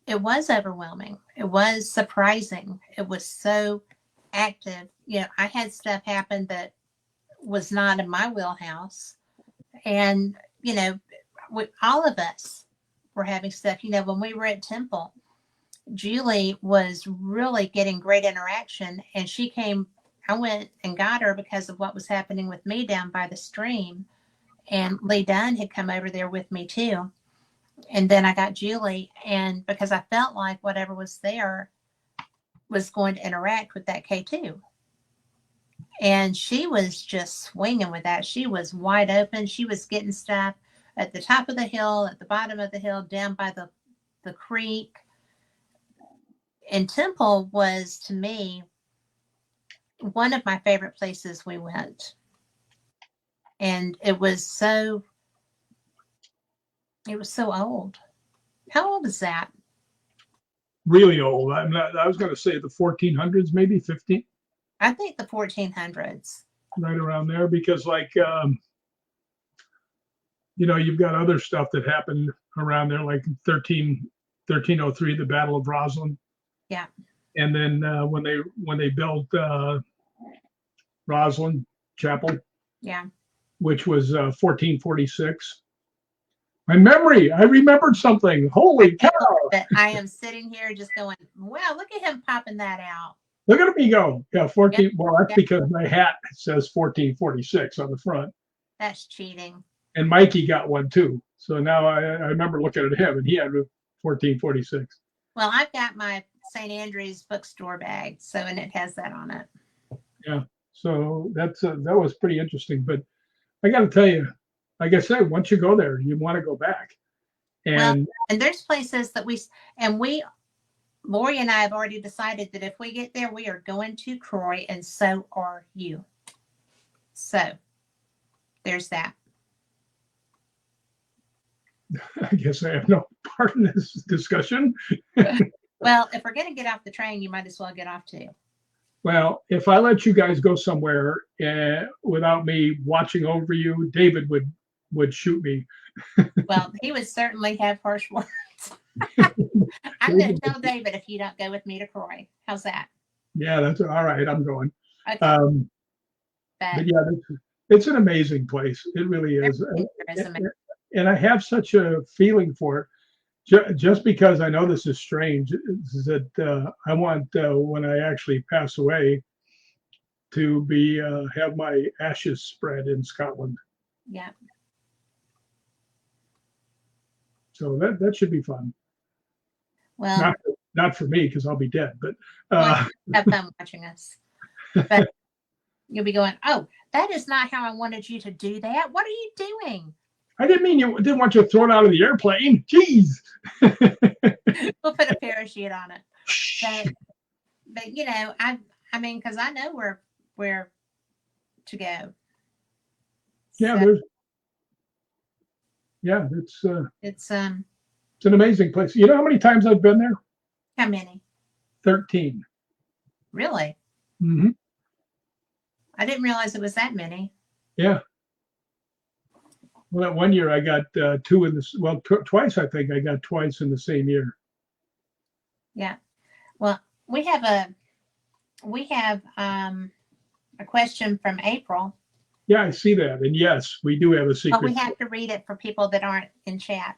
it was overwhelming. It was surprising. It was so active. I had stuff happen that was not in my wheelhouse. And, all of us were having stuff. When we were at Temple, Julie was really getting great interaction. And I went and got her because of what was happening with me down by the stream. And Lee Dunn had come over there with me too. And then I got Julie, and because I felt like whatever was there was going to interact with that K2. And she was just swinging with that. She was wide open. She was getting stuff at the top of the hill, at the bottom of the hill, down by the creek. And Temple was, to me, one of my favorite places we went. And it was so old. How old is that? Really old. I was going to say the 1400s, maybe 15. I think the 1400s. Right around there, because you've got other stuff that happened around there, like 1303, the Battle of Roslyn. Yeah. And then when they built Roslyn Chapel. Yeah. Which was 1446. My memory, I remembered something. Holy cow. I am sitting here just going, wow, look at him popping that out. Look at me go. Yeah, 14. Yep. Well, that's because my hat says 1446 on the front. That's cheating. And Mikey got one too. So now I remember looking at him, and he had 1446. Well, I've got my St. Andrew's bookstore bag, and it has that on it. Yeah. So that was pretty interesting. But I got to tell you, like I said, once you go there, you want to go back. And there's places that Lori and I have already decided that if we get there, we are going to Croy, and so are you. So there's that. I guess I have no part in this discussion. Well, if we're going to get off the train, you might as well get off too. Well, if I let you guys go somewhere without me watching over you, David would shoot me. Well, he would certainly have harsh words. I'm going to tell David if you don't go with me to Croy. How's that? Yeah, that's all right. I'm going. Okay. But yeah, it's an amazing place. It really is. And I have such a feeling for it. Just because I know this is strange, is that I want when I actually pass away to be have my ashes spread in Scotland. Yeah. So that should be fun. Well, Not for me because I'll be dead, but well, uh, have fun watching us. But you'll be going, oh, that is not how I wanted you to do that. What are you doing? I didn't mean you didn't want you thrown out of the airplane. Jeez. We'll put a parachute on it. But you know, I mean, because I know where to go. Yeah, So there's it's it's an amazing place. You know how many times I've been there? how many? 13. Really? Mm-hmm. I didn't realize it was that many. Yeah. Well, that one year I got two in this. Well, twice I think I got twice in the same year. Yeah. Well, we have a question from April. Yeah, I see that, and yes, we do have a But secret. we have to read it for people that aren't in chat.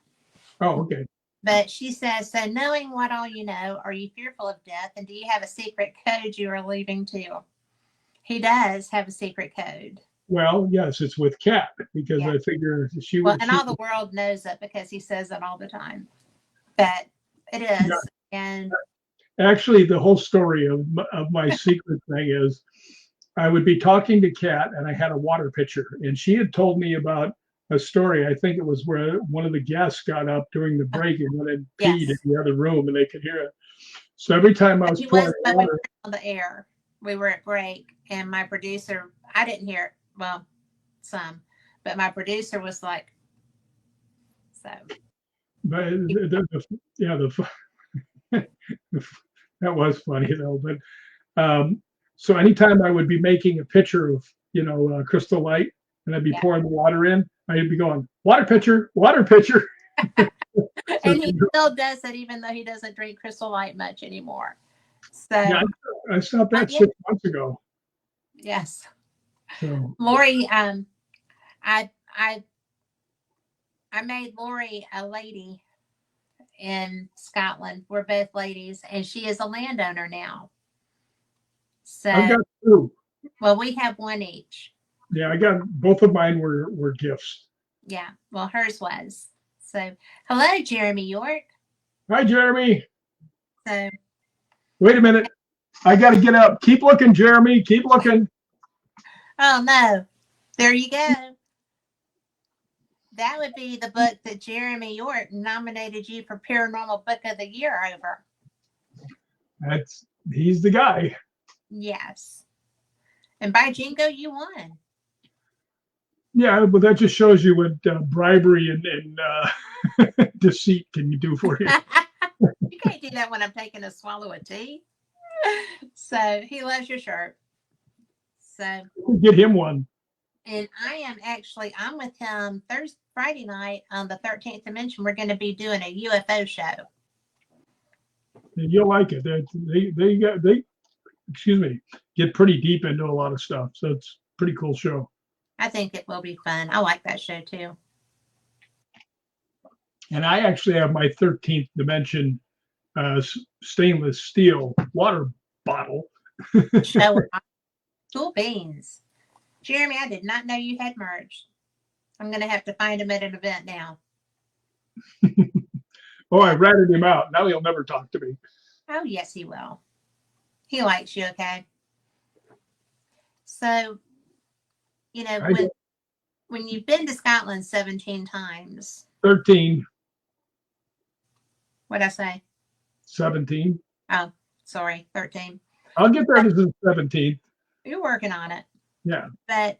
Oh, okay. But she says, so knowing what all you know, are you fearful of death? And do you have a secret code you are leaving to? He does have a secret code. Well, yes, it's with Kat because Yeah. I figure she Well, would. and all the world knows it because he says it all the time. But it is. Yeah. And Actually, the whole story of my secret thing is I would be talking to Kat and I had a water pitcher, and she had told me about a story. I think it was where one of the guests got up during the break and went and peed yes. in the other room and they could hear it. So every time I was He pouring was, but we water, weren't on the air. We were at break, and my producer, I didn't hear it. Well, some, but my producer was like, so. but yeah, that was funny though. But so anytime I would be making a pitcher of Crystal Light, and I'd be Yeah. pouring the water in, I'd be going water pitcher, water pitcher. And he still does it, even though he doesn't drink Crystal Light much anymore. So yeah, I stopped that 6 months ago. Yes. So Lori, I made Lori a lady in Scotland. We're both ladies, and she is a landowner now. So I've got two. Well, we have one each. Yeah, I got both of mine were gifts. Yeah. Well, hers was. So hello, Jeremy York. Hi, Jeremy. So wait a minute. I got to get up. Keep looking, Jeremy. Keep looking. Oh no. There you go. That would be the book that Jeremy York nominated you for Paranormal Book of the Year over. He's the guy. Yes. And by Jingo, you won. Yeah, but that just shows you what bribery and deceit can you do for you. You can't do that when I'm taking a swallow of tea. So he loves your shirt. So get him one. And I'm with him Friday night on the 13th Dimension. We're going to be doing a UFO show. And you'll like it. They get pretty deep into a lot of stuff. So it's a pretty cool show. I think it will be fun. I like that show too. And I actually have my 13th Dimension stainless steel water bottle. Show cool beans. Jeremy, I did not know you had merged. I'm going to have to find him at an event now. Oh, I ratted him out. Now he'll never talk to me. Oh, yes, he will. He likes you, okay? So, when you've been to Scotland 17 times. 13. What'd I say? 17. Oh, sorry, 13. I'll get there to the 17th. You're working on it. Yeah. But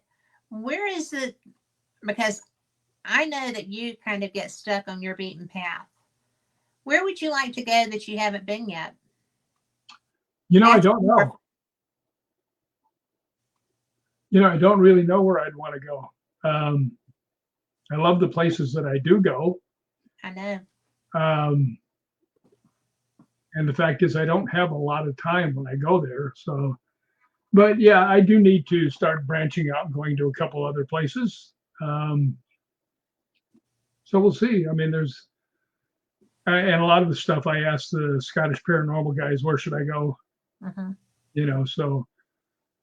where is it? Because I know that you kind of get stuck on your beaten path. Where would you like to go that you haven't been yet? I don't know. I don't really know where I'd want to go. I love the places that I do go. I know. And the fact is, I don't have a lot of time when I go there. So, but yeah, I do need to start branching out and going to a couple other places. So we'll see. I mean, and a lot of the stuff I asked the Scottish paranormal guys, where should I go? Hmm. So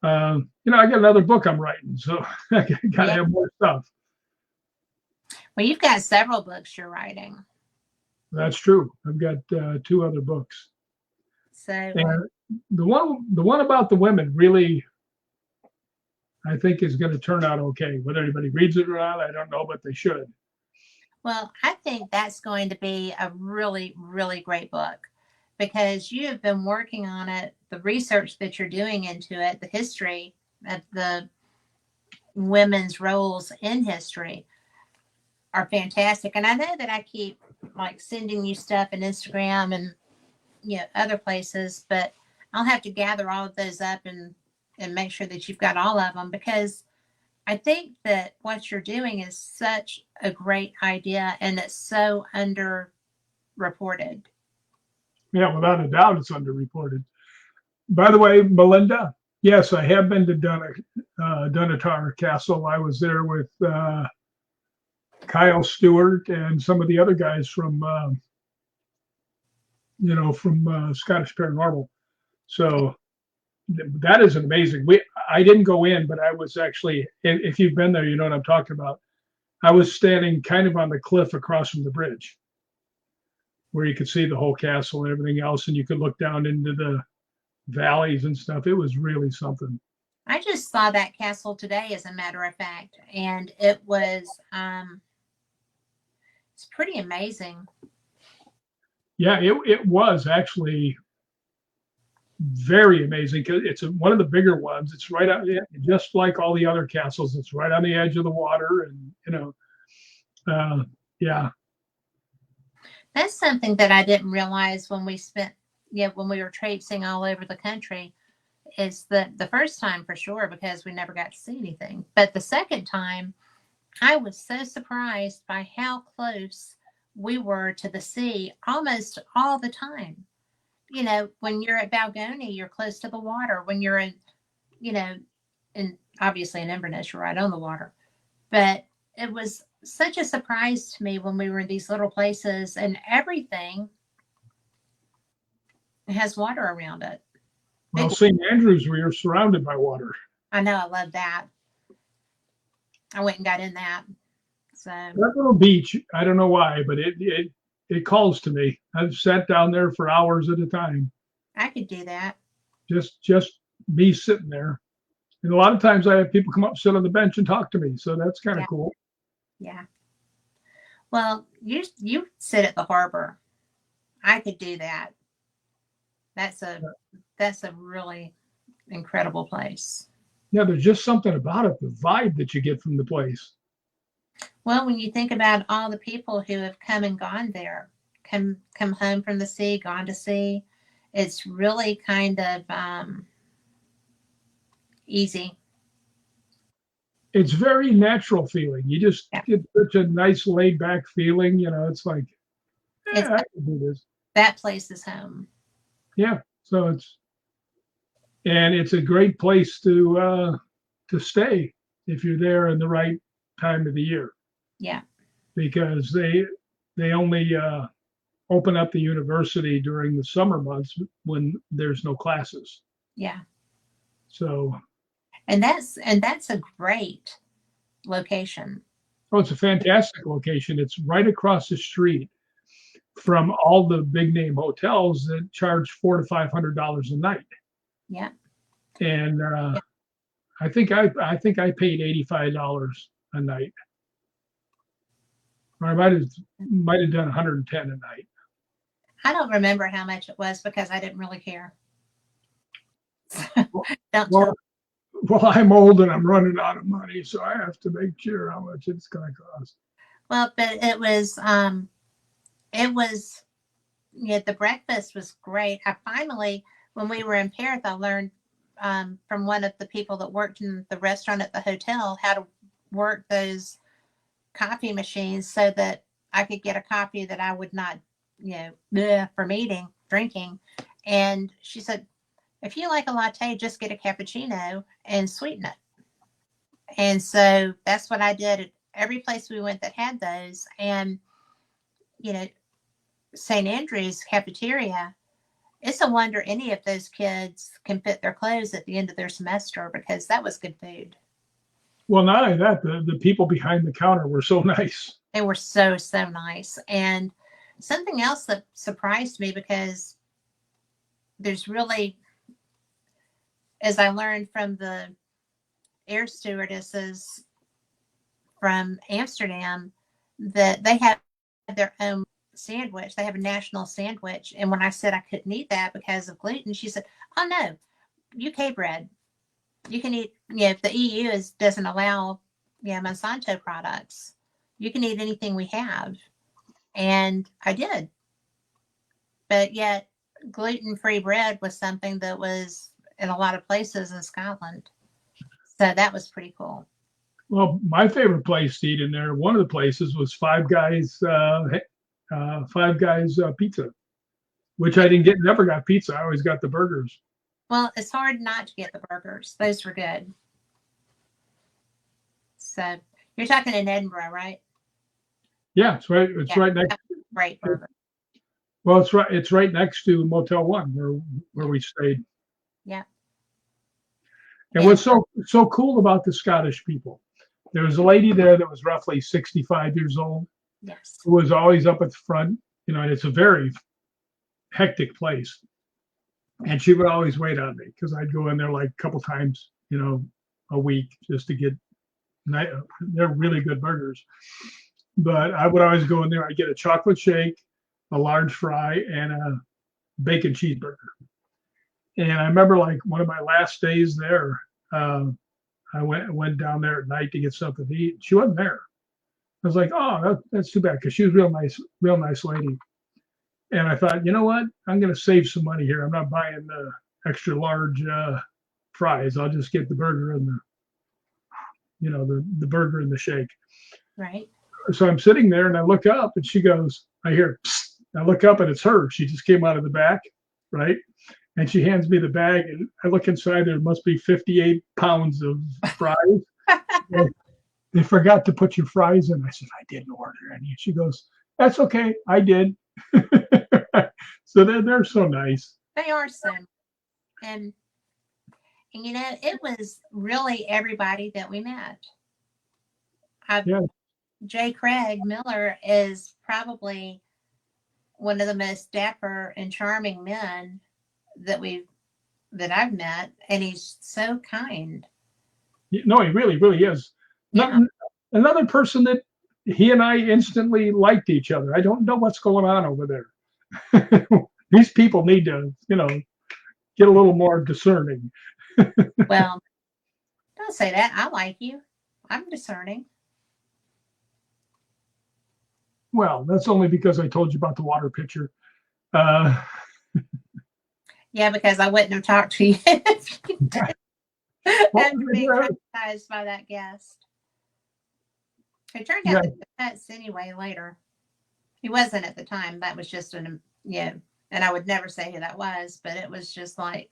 I got another book I'm writing, so I got to Yeah. have more stuff. Well, you've got several books you're writing. That's true. I've got 2 other books, So, and the one about the women really, I think, is going to turn out okay. Whether anybody reads it or not, I don't know, but they should. well, I think that's going to be a really, really great book because you have been working on it, the research that you're doing into it, the history of the women's roles in history are fantastic. And I know that I keep like sending you stuff in Instagram and other places, but I'll have to gather all of those up and make sure that you've got all of them because I think that what you're doing is such a great idea and it's so underreported. Yeah, without a doubt, it's underreported. By the way, Melinda, yes, I have been to Dunatar Castle. I was there with Kyle Stewart and some of the other guys from Scottish Paranormal. So that is amazing. I didn't go in, but I was actually, if you've been there, you know what I'm talking about. I was standing kind of on the cliff across from the bridge, where you could see the whole castle and everything else, and you could look down into the valleys and stuff. It was really something. I just saw that castle today, as a matter of fact, and it's pretty amazing. Yeah, it was actually very amazing because it's one of the bigger ones. It's right out, just like all the other castles. It's right on the edge of the water, and yeah, That's something that I didn't realize when we were traipsing all over the country. Is the first time for sure because we never got to see anything, but the second time I was so surprised by how close we were to the sea almost all the time. When you're at Balgony, you're close to the water. When you're you know, in obviously in Inverness, you're right on the water. But it was such a surprise to me when we were in these little places and everything has water around it. well, Big, St. Andrews, we are surrounded by water. I know, I love that. I went and got in that. So That little beach, I don't know why, but it calls to me. I've sat down there for hours at a time, I could do that. just me sitting there. And a lot of times I have people come up, sit on the bench, and talk to me. So that's kind of Yeah, cool. yeah. Well, you sit at the harbor. I could do that. That's a really incredible place. Yeah, there's just something about it, the vibe that you get from the place. Well, when you think about all the people who have come and gone there, come home from the sea, gone to sea, it's really kind of easy. It's very natural feeling. You just Yeah, get such a nice laid back feeling. It's like, it's yeah, I can do this. that place is home. Yeah. So it's a great place to stay if you're there in the right time of the year Yeah, because they only open up the university during the summer months when there's no classes. yeah, So, and that's a great location. oh, it's a fantastic location. It's right across the street from all the big name hotels that charge $400 to $500 a night. Yeah, And yeah. I think I paid $85 a night, or I might have done 110 a night. I don't remember how much it was because I didn't really care. Well, Don't well, tell. well, I'm old and I'm running out of money, so I have to make sure how much it's going to cost. Well, but it was the breakfast was great. I finally, when we were in Paris, I learned from one of the people that worked in the restaurant at the hotel how to work those coffee machines so that I could get a coffee that I would not, bleh, from drinking. And she said, if you like a latte, just get a cappuccino and sweeten it. And so that's what I did at every place we went that had those. And, you know, St. Andrew's cafeteria, it's a wonder any of those kids can fit their clothes at the end of their semester because that was good food. Well, not only that, the people behind the counter were so nice. They were so, so nice. And something else that surprised me because there's really, as I learned from the air stewardesses from Amsterdam, that they have their own sandwich. They have a national sandwich. And when I said I couldn't eat that because of gluten, she said, "Oh no, UK bread. You can eat, if the EU doesn't allow, Monsanto products, you can eat anything we have." And I did. But yet gluten-free bread was something that was in a lot of places in Scotland. So that was pretty cool. Well, my favorite place to eat in there, one of the places was Five Guys Pizza, which I didn't get, never got pizza. I always got the burgers. Well, it's hard not to get the burgers. Those were good. So you're talking in Edinburgh, right? Yeah, it's right. It's right next. Great burger. Well, it's right. It's right next to Motel One, where we stayed. Yeah. And what's so cool about the Scottish people? There was a lady there that was roughly 65 years old. Yes. Who was always up at the front. And it's a very hectic place. And she would always wait on me because I'd go in there like a couple times, a week just to get. They're really good burgers. But I would always go in there. I'd get a chocolate shake, a large fry, and a bacon cheeseburger. And I remember like one of my last days there, I went down there at night to get something to eat. She wasn't there. I was like, oh, that's too bad because she was real nice lady. And I thought, you know what? I'm going to save some money here. I'm not buying the extra large fries. I'll just get the burger and the burger and the shake. Right. So I'm sitting there and I look up and she goes, I hear, psst. I look up and it's her. She just came out of the back, right? And she hands me the bag and I look inside. There must be 58 pounds of fries. They forgot to put your fries in. I said, I didn't order any. She goes, that's okay. I did. So they're so nice. They are so nice. And it was really everybody that we met. J. Craig Miller is probably one of the most dapper and charming men that I've met, and he's so kind. No, he really, really is. Yeah. Another person that he and I instantly liked each other. I don't know what's going on over there. These people need to, get a little more discerning. Well, don't say that. I like you. I'm discerning. Well, that's only because I told you about the water pitcher. Yeah, because I wouldn't have talked to you if you did. After being traumatized by that guest. It turned out that the pets anyway later. He wasn't at the time. That was just and I would never say who that was, but it was just like,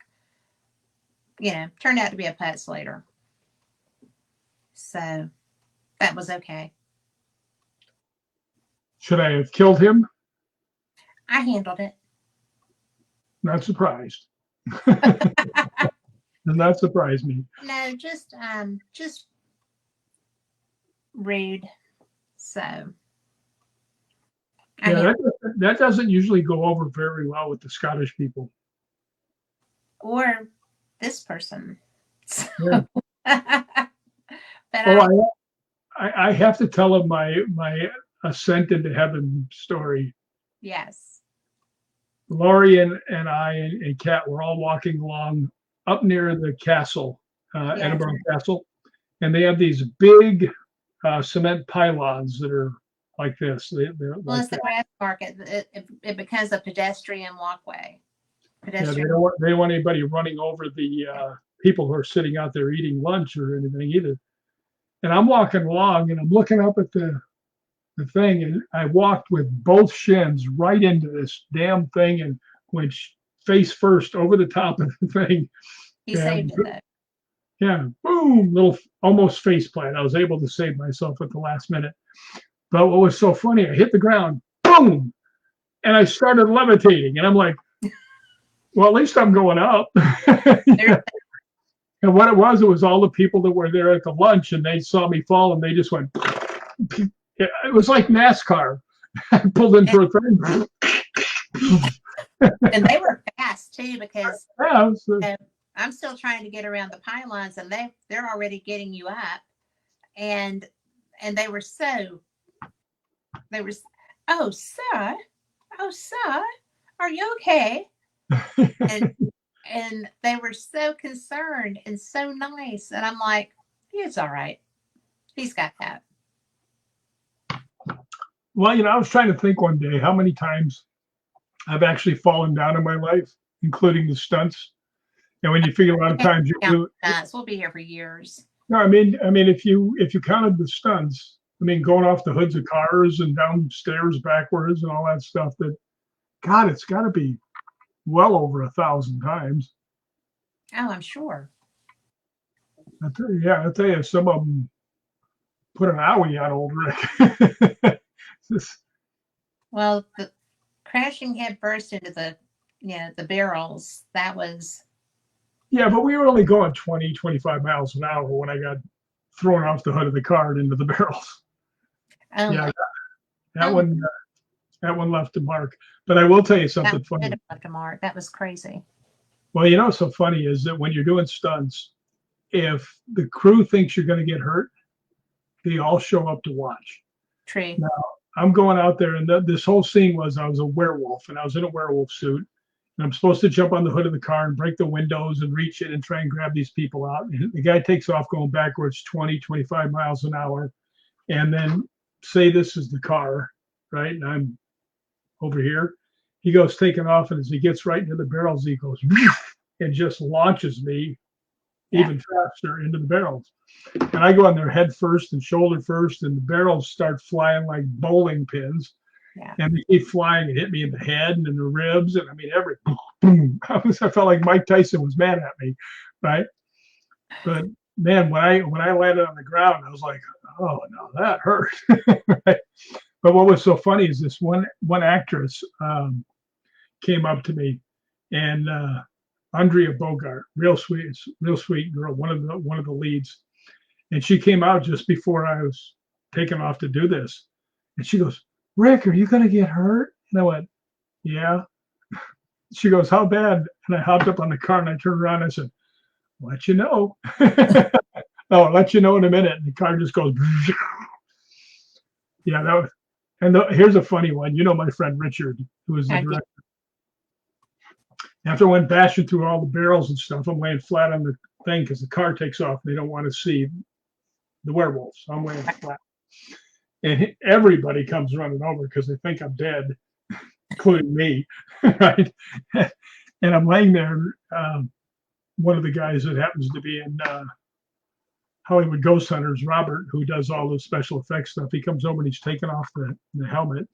turned out to be a pets later. So that was okay. Should I have killed him? I handled it. Not surprised. Does not surprise me. No, just rude. So that doesn't usually go over very well with the Scottish people. Or this person. So. Yeah. But I have to tell him my ascent into heaven story. Yes. Laurie and I and Kat were all walking along up near the castle, Edinburgh Castle, and they have these big cement pylons that are like this. They're well, it's the grass market. It becomes a pedestrian walkway. Yeah, they don't want anybody running over the people who are sitting out there eating lunch or anything either. And I'm walking along and I'm looking up at the thing, and I walked with both shins right into this damn thing and went face first over the top of the thing. He saved it though. Yeah, boom, little almost face plant. I was able to save myself at the last minute. But what was so funny, I hit the ground, boom, and I started levitating. And I'm like, well, at least I'm going up. There's And what it was all the people that were there at the lunch, and they saw me fall, and they just went. It was like NASCAR. I pulled in and, for a thing. and they were fast too because Yeah, I'm still trying to get around the pylons and they're already getting you up and they were they were oh sir, oh sir, are you okay? And they were so concerned and so nice and I'm like, he's all right, he's got that. well, I was trying to think one day how many times I've actually fallen down in my life, including the stunts. And when you figure a lot of Can't times you count do, stunts. We'll be here for years. no, I mean, if you counted the stunts, I mean, going off the hoods of cars and downstairs backwards and all that stuff, that God, it's got to be well over 1,000 times. Oh, I'm sure. I tell you, some of them put an owie on old Rick. Well, the crashing head first into the barrels, that was Yeah, but we were only going 20, 25 miles an hour when I got thrown off the hood of the car and into the barrels. oh Yeah, my that oh, one, that one left a mark. But I will tell you that something funny. did have left a mark. That was crazy. Well, what's so funny is that when you're doing stunts, if the crew thinks you're going to get hurt, they all show up to watch. True. Now, I'm going out there, and this whole scene was I was a werewolf, and I was in a werewolf suit, and I'm supposed to jump on the hood of the car and break the windows and reach in and try and grab these people out. And the guy takes off going backwards 20, 25 miles an hour, and then say this is the car, right? And I'm over here. He goes taking off, and as he gets right into the barrels, he goes and just launches me Yeah. even faster into the barrels. And I go on there head first and shoulder first, and the barrels start flying like bowling pins. Yeah. And they keep flying and hit me in the head and in the ribs. And I mean, every boom. I felt like Mike Tyson was mad at me, right? But man, when I landed on the ground, I was like, oh no, that hurt. Right? But what was so funny is this one actress came up to me, and Andrea Bogart, real sweet girl, one of the leads, and she came out just before I was taking off to do this, and she goes, "Rick, are you gonna get hurt?" And I went, "Yeah." She goes, "How bad?" And I hopped up on the car and I turned around and I said, "Let you know." Oh, I'll let you know in a minute. And the car just goes. Yeah, that was. And here's a funny one. My friend Richard, who was the I did. director. After I went bashing through all the barrels and stuff, I'm laying flat on the thing because the car takes off. They don't want to see the werewolves. So I'm laying flat. And everybody comes running over because they think I'm dead, including me, right? And I'm laying there. One of the guys that happens to be in Hollywood Ghost Hunters, Robert, who does all the special effects stuff, he comes over and he's taking off the helmet.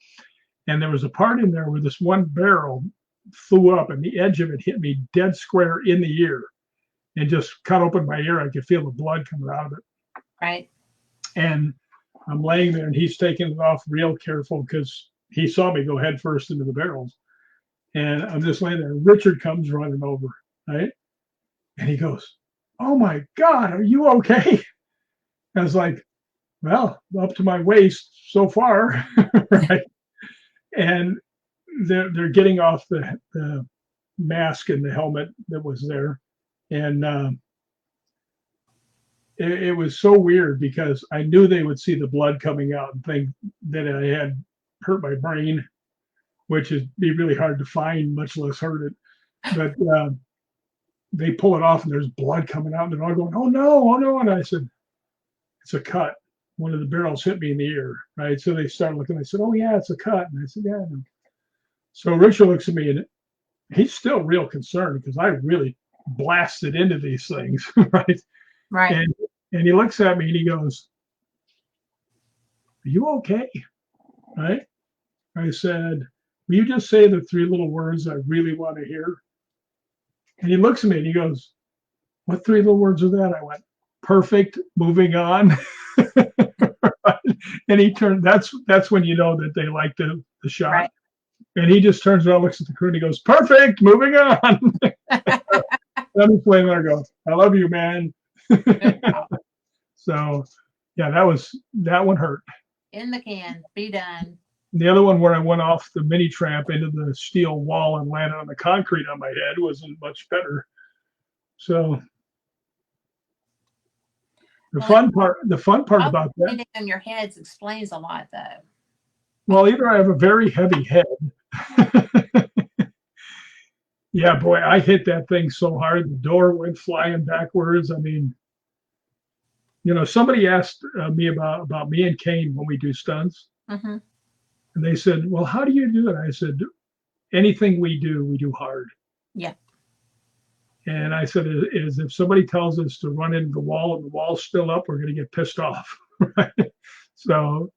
And there was a part in there where this one barrel flew up and the edge of it hit me dead square in the ear and just cut open my ear. I could feel the blood coming out of it. Right. And I'm laying there and he's taking it off real careful because he saw me go head first into the barrels. And I'm just laying there. Richard comes running over, right? And he goes, "Oh my God, are you okay?" I was like, "Well, up to my waist so far." Right. And they're getting off the mask and the helmet that was there. And it was so weird because I knew they would see the blood coming out and think that I had hurt my brain, which is be really hard to find, much less hurt it. But they pull it off and there's blood coming out and they're all going, "Oh no, oh no." And I said, "It's a cut. One of the barrels hit me in the ear." Right. So they start looking. I said, "Oh yeah, it's a cut." And I said, "Yeah." So Richard looks at me and he's still real concerned because I really blasted into these things. Right. Right. And he looks at me and he goes, "Are you okay?" Right. I said, "Will you just say the three little words I really want to hear?" And he looks at me and he goes, "What three little words are that?" I went, "Perfect, moving on." And he turned, that's when you know that they like the shot. Right. And he just turns around, looks at the crew, and he goes, "Perfect, moving on." Let me play there. Go, "I love you, man." So, yeah, that one hurt. In the can, be done. The other one where I went off the mini tramp into the steel wall and landed on the concrete on my head wasn't much better. So the Well, fun part all about that, landing on your heads explains a lot, though. well, either I have a very heavy head. Yeah, boy, I hit that thing so hard, the door went flying backwards. I mean, somebody asked me about me and Kane when we do stunts, Mm-hmm. and they said, "Well, how do you do it?" I said, "Anything we do hard." Yeah. And I said, "Is if somebody tells us to run into the wall and the wall's still up, we're going to get pissed off." Right? So,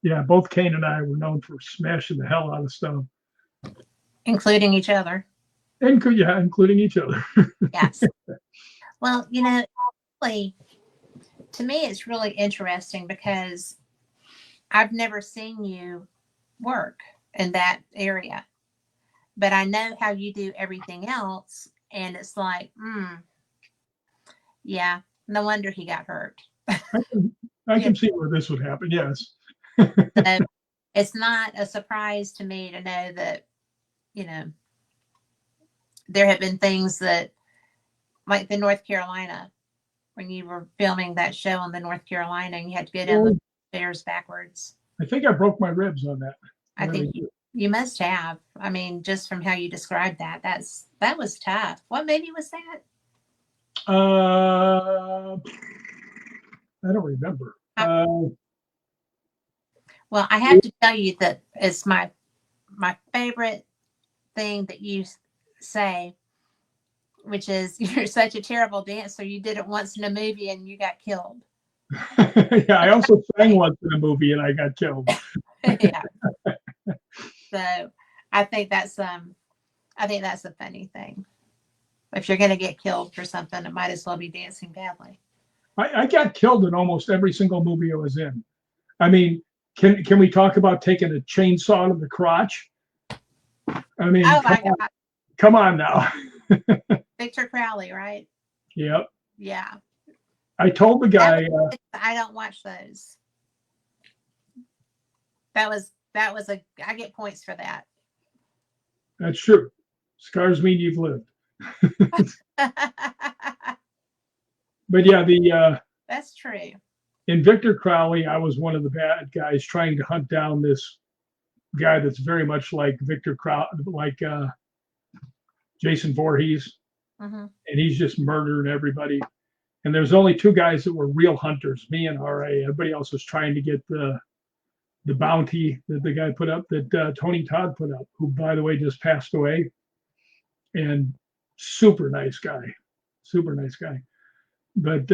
yeah, both Kane and I were known for smashing the hell out of stuff, Including each other. and yeah, including each other. Yes. Well, really, to me, it's really interesting because I've never seen you work in that area, but I know how you do everything else. And it's like, yeah, no wonder he got hurt. I Yeah. can see where this would happen. Yes. So it's not a surprise to me to know that, you know, there have been things that, like the North Carolina, when you were filming that show on the North Carolina and you had to go down the stairs backwards. I think I broke my ribs on that. I think you must have. I mean, just from how you described that, that was tough. What movie was that? I don't remember. Well, I have to tell you that it's my favorite thing that you say, which is you're such a terrible dancer. You did it once in a movie and you got killed. Yeah, I also sang once in a movie and I got killed. Yeah. So I think that's a funny thing. If you're going to get killed for something, it might as well be dancing badly. I got killed in almost every single movie I was in. I mean, can we talk about taking a chainsaw to the crotch? I mean, oh my God. Come on now. Victor Crowley, right? Yep. Yeah. I told the guy. I don't watch those. I get points for that. That's true. Scars mean you've lived. But yeah, that's true. In Victor Crowley, I was one of the bad guys trying to hunt down this guy that's very much like Victor Crowley, like Jason Voorhees, and he's just murdering everybody. And there's only two guys that were real hunters, me and RA. Everybody else was trying to get the bounty that the guy put up, that Tony Todd put up, who, by the way, just passed away. And super nice guy. But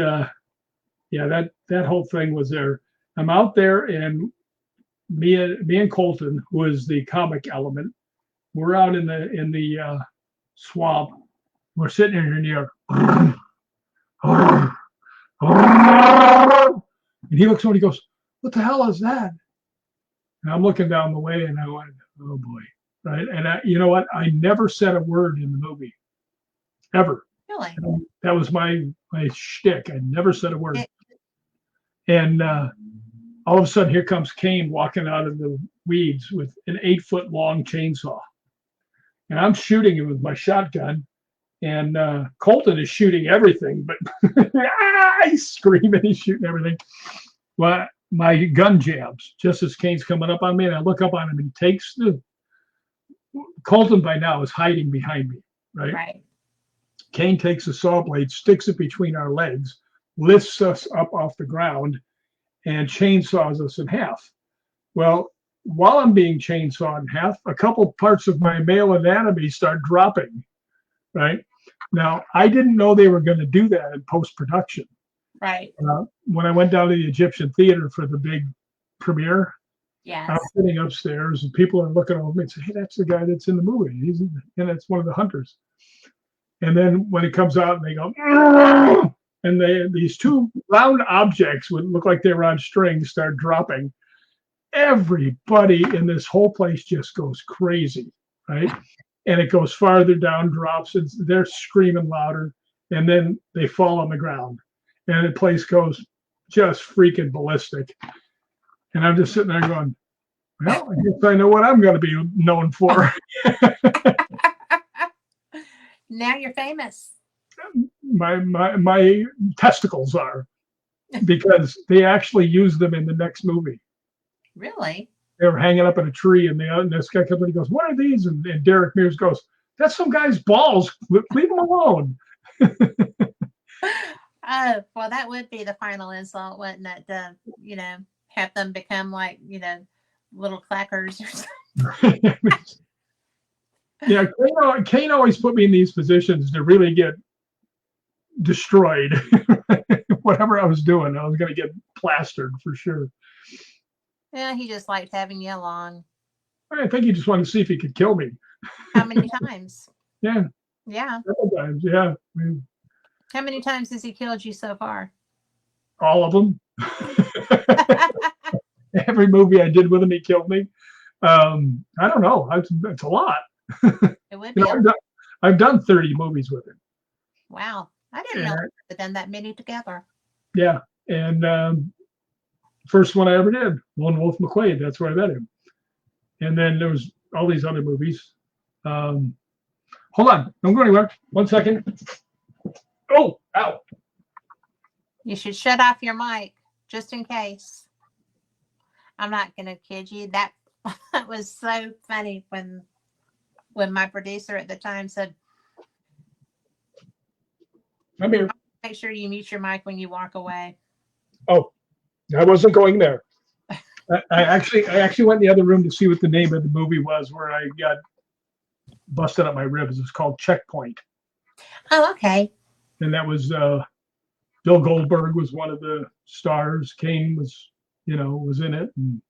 yeah, that whole thing was there. I'm out there, and me and Colton, who is the comic element, we're out in the swamp. We're sitting in here, and he looks over and he goes, "What the hell is that?" And I'm looking down the way, and I went, "Oh boy!" Right? And you know what? I never said a word in the movie, ever. Really? That was my shtick. I never said a word. And all of a sudden, here comes Kane walking out of the weeds with an 8-foot long chainsaw. And I'm shooting him with my shotgun. And Colton is shooting everything, but he's screaming, he's shooting everything. Well, my gun jams just as Kane's coming up on me, and I look up on him, and he takes Colton by now is hiding behind me, right? Right. Kane takes a saw blade, sticks it between our legs, lifts us up off the ground, and chainsaws us in half. Well, while I'm being chainsawed in half, a couple parts of my male anatomy start dropping, right? Now, I didn't know they were going to do that in post-production. Right. When I went down to the Egyptian Theater for the big premiere, yes. I'm sitting upstairs, and people are looking over me and say, "Hey, that's the guy that's in the movie. And that's one of the hunters." And then when it comes out, and they go, "Argh!" And these two round objects would look like they were on strings start dropping. everybody in this whole place just goes crazy, right? And it goes farther down, drops, and they're screaming louder, and then they fall on the ground, and the place goes just freaking ballistic. And I'm just sitting there going, well, I guess I know what I'm going to be known for. Now you're famous. My testicles are, because they actually use them in the next movie. Really? They were hanging up in a tree, and this guy comes in and goes, "What are these?" And Derek Mears goes, "That's some guy's balls. Leave them alone." Oh, well, that would be the final insult, wouldn't it? To, have them become like, little clackers or something. Yeah, Kane always put me in these positions to really get destroyed. Whatever I was doing, I was going to get plastered for sure. Yeah, he just liked having you along. I think he just wanted to see if he could kill me. How many times? Yeah. Yeah. Several times, yeah. How many times has he killed you so far? All of them. Every movie I did with him, he killed me. I don't know. It's a lot. It would be. I've done 30 movies with him. Wow. I didn't know we've done that many together. Yeah. And first one I ever did, Lone Wolf McQuade. That's where I met him. And then there was all these other movies. Hold on. Don't go anywhere. 1 second. Oh, ow. You should shut off your mic just in case. I'm not going to kid you. That was so funny when my producer at the time said, "I'm here. Make sure you mute your mic when you walk away." Oh, I wasn't going there. I actually went in the other room to see what the name of the movie was where I got busted up my ribs. It's called Checkpoint. Oh, okay. And that was Bill Goldberg was one of the stars. Kane was in it. And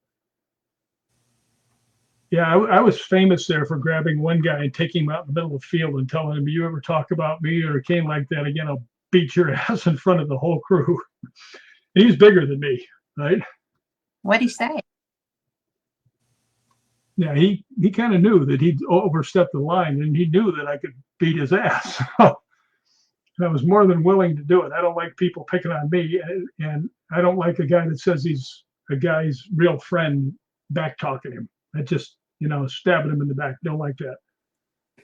yeah, I was famous there for grabbing one guy and taking him out in the middle of the field and telling him, "You ever talk about me or Kane like that again, I'll beat your ass in front of the whole crew." He's bigger than me, right? What'd he say? Yeah, he kind of knew that he'd overstepped the line, and he knew that I could beat his ass. I was more than willing to do it. I don't like people picking on me, and I don't like a guy that says he's a guy's real friend back talking him. I just, stabbing him in the back. Don't like that.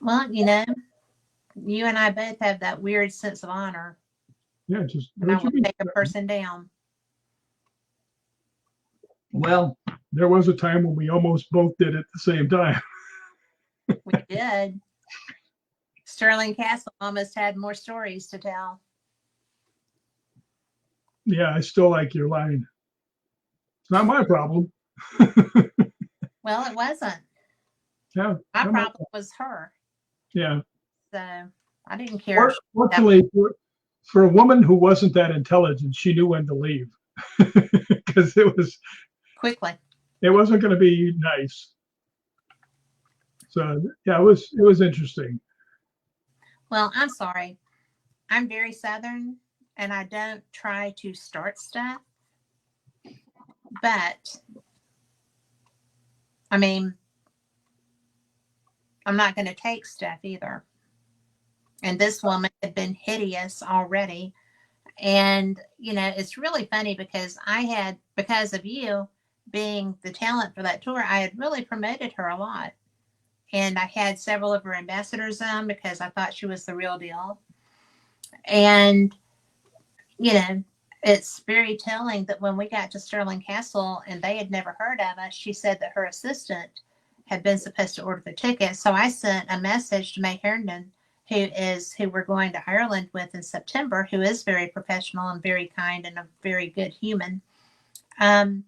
Well, you and I both have that weird sense of honor. Yeah, just and I will take a person down. Well, there was a time when we almost both did it at the same time. We did. Sterling Castle almost had more stories to tell. Yeah, I still like your line. It's not my problem. Well, it wasn't. Yeah. My problem was her. Yeah. So I didn't care. Fortunately, for a woman who wasn't that intelligent, she knew when to leave. Because it was quickly. It wasn't going to be nice. So yeah, it was interesting. Well, I'm sorry. I'm very Southern, and I don't try to start stuff. But I mean, I'm not going to take stuff either. And this woman had been hideous already. And, it's really funny because because of you being the talent for that tour, I had really promoted her a lot. And I had several of her ambassadors on because I thought she was the real deal. And, it's very telling that when we got to Sterling Castle and they had never heard of us, she said that her assistant had been supposed to order the tickets. So I sent a message to May Herndon, who we're going to Ireland with in September, who is very professional and very kind and a very good human. And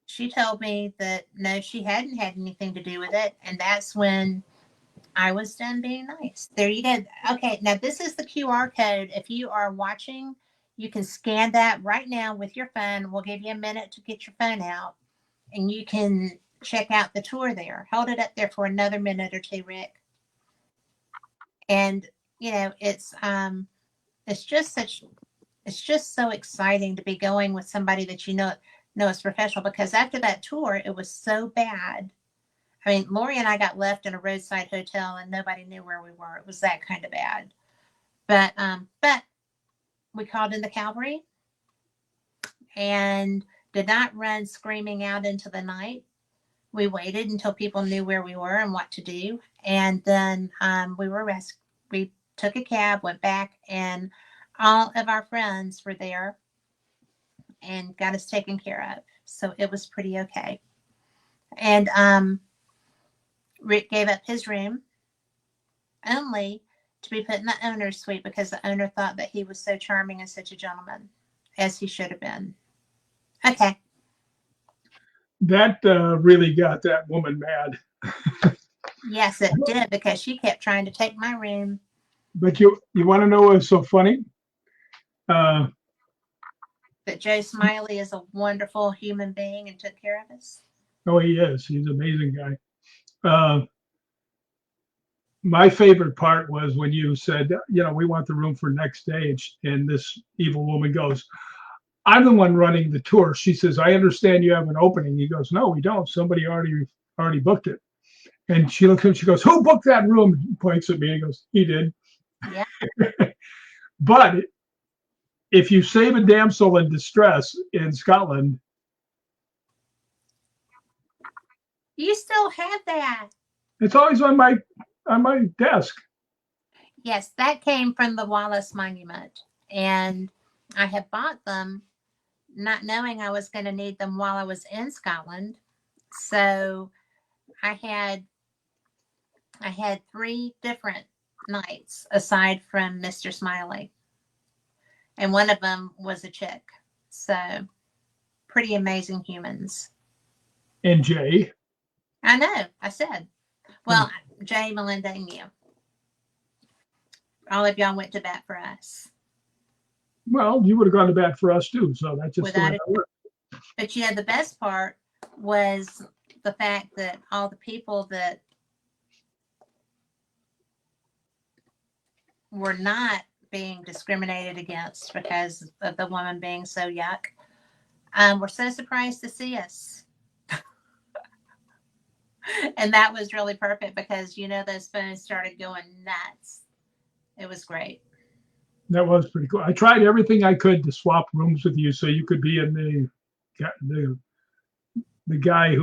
she told me that no, she hadn't had anything to do with it. And that's when I was done being nice. There you go. Okay, now this is the QR code. If you are watching, you can scan that right now with your phone. We'll give you a minute to get your phone out, and you can check out the tour there. Hold it up there for another minute or two, Rick. And it's just it's just so exciting to be going with somebody that know is professional, because after that tour, it was so bad. I mean, Lori and I got left in a roadside hotel and nobody knew where we were. It was that kind of bad. But we called in the cavalry and did not run screaming out into the night. We waited until people knew where we were and what to do, and then we took a cab, went back, and all of our friends were there and got us taken care of. So it was pretty okay. And Rick gave up his room only to be put in the owner's suite because the owner thought that he was so charming and such a gentleman, as he should have been. Okay. That really got that woman mad. Yes, it did, because she kept trying to take my room. But you want to know what's so funny? That Joe Smiley is a wonderful human being and took care of us. Oh, he is. He's an amazing guy. My favorite part was when you said, we want the room for next day. And this evil woman goes, I'm the one running the tour. She says, I understand you have an opening. He goes, no, we don't. Somebody already booked it. And she looks at him, she goes, who booked that room? He points at me and goes, he did. Yeah. But if you save a damsel in distress in Scotland. You still have that. It's always on my desk. Yes, that came from the Wallace Monument. And I had bought them not knowing I was going to need them while I was in Scotland. So I had 3 different nights aside from Mr. Smiley. And one of them was a chick. So pretty amazing humans. And Jay. I know, I said. Well, Jay, Melinda, and you. All of y'all went to bat for us. Well, you would have gone to bat for us too. So that's just without it. But the best part was the fact that all the people that were not being discriminated against because of the woman being so yuck, were so surprised to see us. And that was really perfect because, those phones started going nuts. It was great. That was pretty cool. I tried everything I could to swap rooms with you so you could be in the guy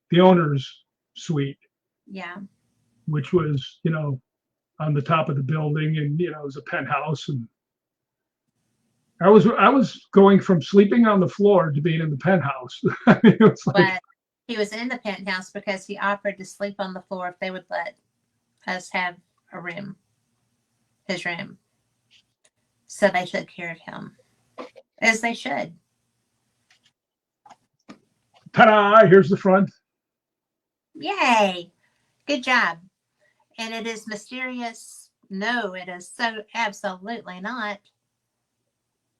the owner's suite. Yeah. Which was, on the top of the building, and it was a penthouse, and I was going from sleeping on the floor to being in the penthouse. It was but he was in the penthouse because he offered to sleep on the floor if they would let us have a room, his room. So they took care of him, as they should. Ta-da! Here's the front. Yay! Good job. And it is mysterious. No, it is so absolutely not.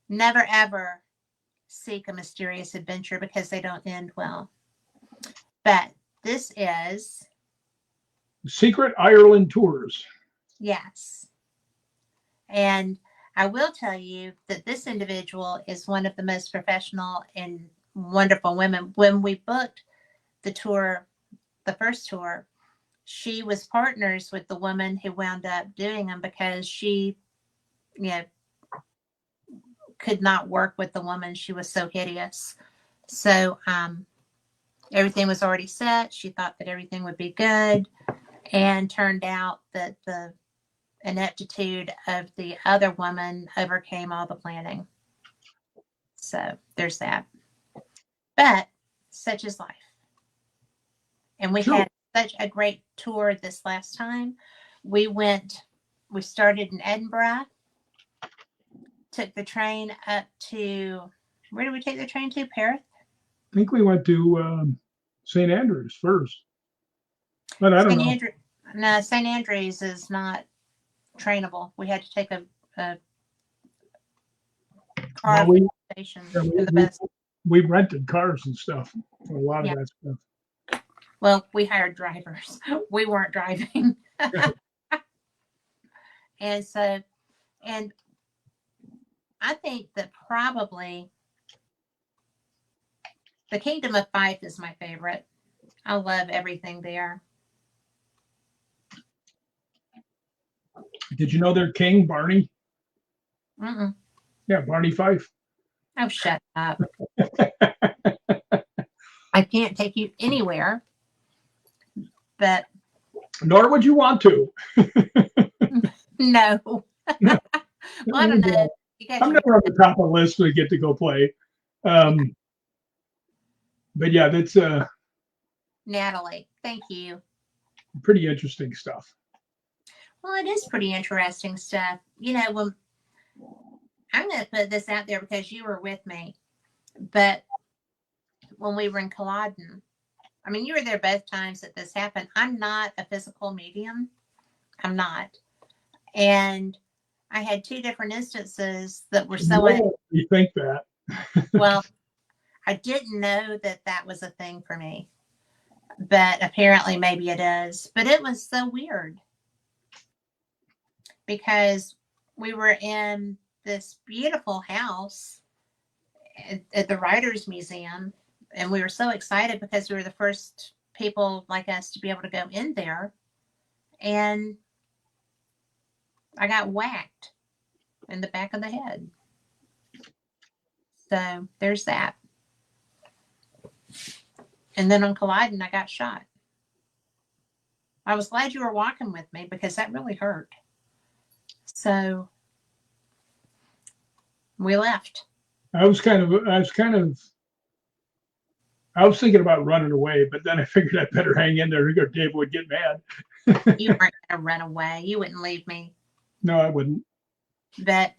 Never ever seek a mysterious adventure because they don't end well. But this is Secret Ireland Tours. Yes. And I will tell you that this individual is one of the most professional and wonderful women. When we booked the tour, the first tour, she was partners with the woman who wound up doing them because she, could not work with the woman. She was so hideous. So everything was already set. She thought that everything would be good, and turned out that the ineptitude of the other woman overcame all the planning. So there's that. But such is life. And we had such a great tour this last time. We started in Edinburgh, took the train up to, where did we take the train to? Perth? I think we went to St. Andrews first. But I don't know. No, St. Andrews is not trainable. We had to take a car station. We rented cars and stuff for a lot of that stuff. Well, we hired drivers. We weren't driving. And I think that probably the Kingdom of Fife is my favorite. I love everything there. Did you know their king, Barney? Mm-mm. Yeah, Barney Fife. Oh, shut up. I can't take you anywhere, but Nor would you want to. no. Well, I don't know. You got I'm your never on the top of the list when I get to go play. But yeah, that's Natalie. Thank you. pretty interesting stuff. Well, it is pretty interesting stuff. When I'm going to put this out there because you were with me, but when we were in Culloden, I mean, you were there both times that this happened. I'm not a physical medium. I'm not. And I had two different instances that were so. You think that? Well, I didn't know that that was a thing for me, but apparently maybe it is. But it was so weird because we were in this beautiful house at the Writers Museum, and we were so excited because we were the first people like us to be able to go in there, and I got whacked in the back of the head. So there's that. And then on Culloden, I got shot. I was glad you were walking with me because that really hurt. So we left. I was thinking about running away, but then I figured I'd better hang in there or Dave would get mad. You weren't going to run away. You wouldn't leave me. No, I wouldn't. But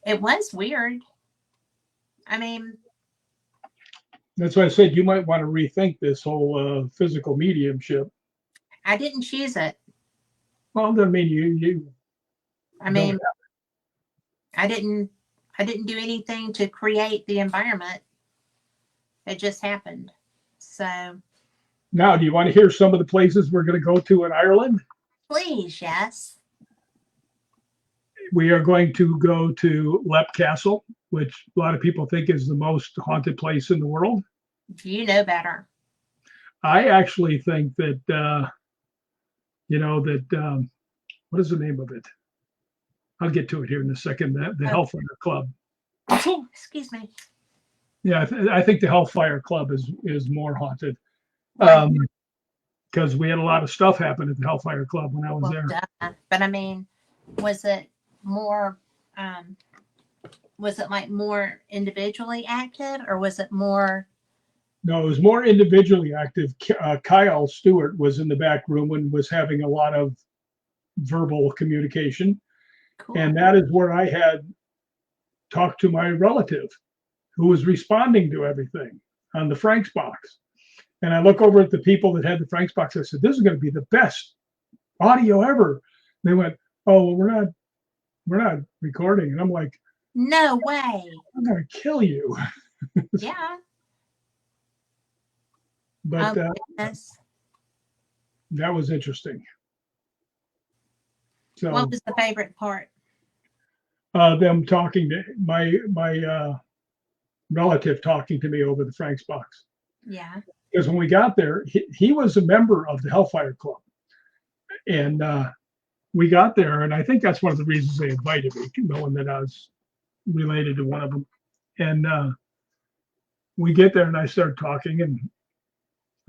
it was weird. I mean, that's why I said you might want to rethink this whole physical mediumship. I didn't choose it. Well, I mean, you. I mean, I didn't do anything to create the environment. It just happened. So. Now, do you want to hear some of the places we're going to go to in Ireland? Please, yes. We are going to go to Leap Castle, which a lot of people think is the most haunted place in the world. You know better. I actually think that, what is the name of it? I'll get to it here in a second. The Hellfire Club. Excuse me. Yeah, I think the Hellfire Club is more haunted. Because we had a lot of stuff happen at the Hellfire Club when I was there. But I mean, was it more like more individually active, or was it more? No, it was more individually active. Kyle Stewart was in the back room and was having a lot of verbal communication. Cool. And that is where I had talked to my relative who was responding to everything on the Frank's box. And I look over at the people that had the Frank's box. I said, this is going to be the best audio ever. And they went, oh, well, we're not recording. And I'm like, no way. I'm going to kill you. Yeah. But that was interesting. So, what was the favorite part? Them talking to my relative talking to me over the Frank's box. Yeah. Because when we got there, he was a member of the Hellfire Club. And we got there, and I think that's one of the reasons they invited me, knowing that I was related to one of them. And we get there, and I start talking, and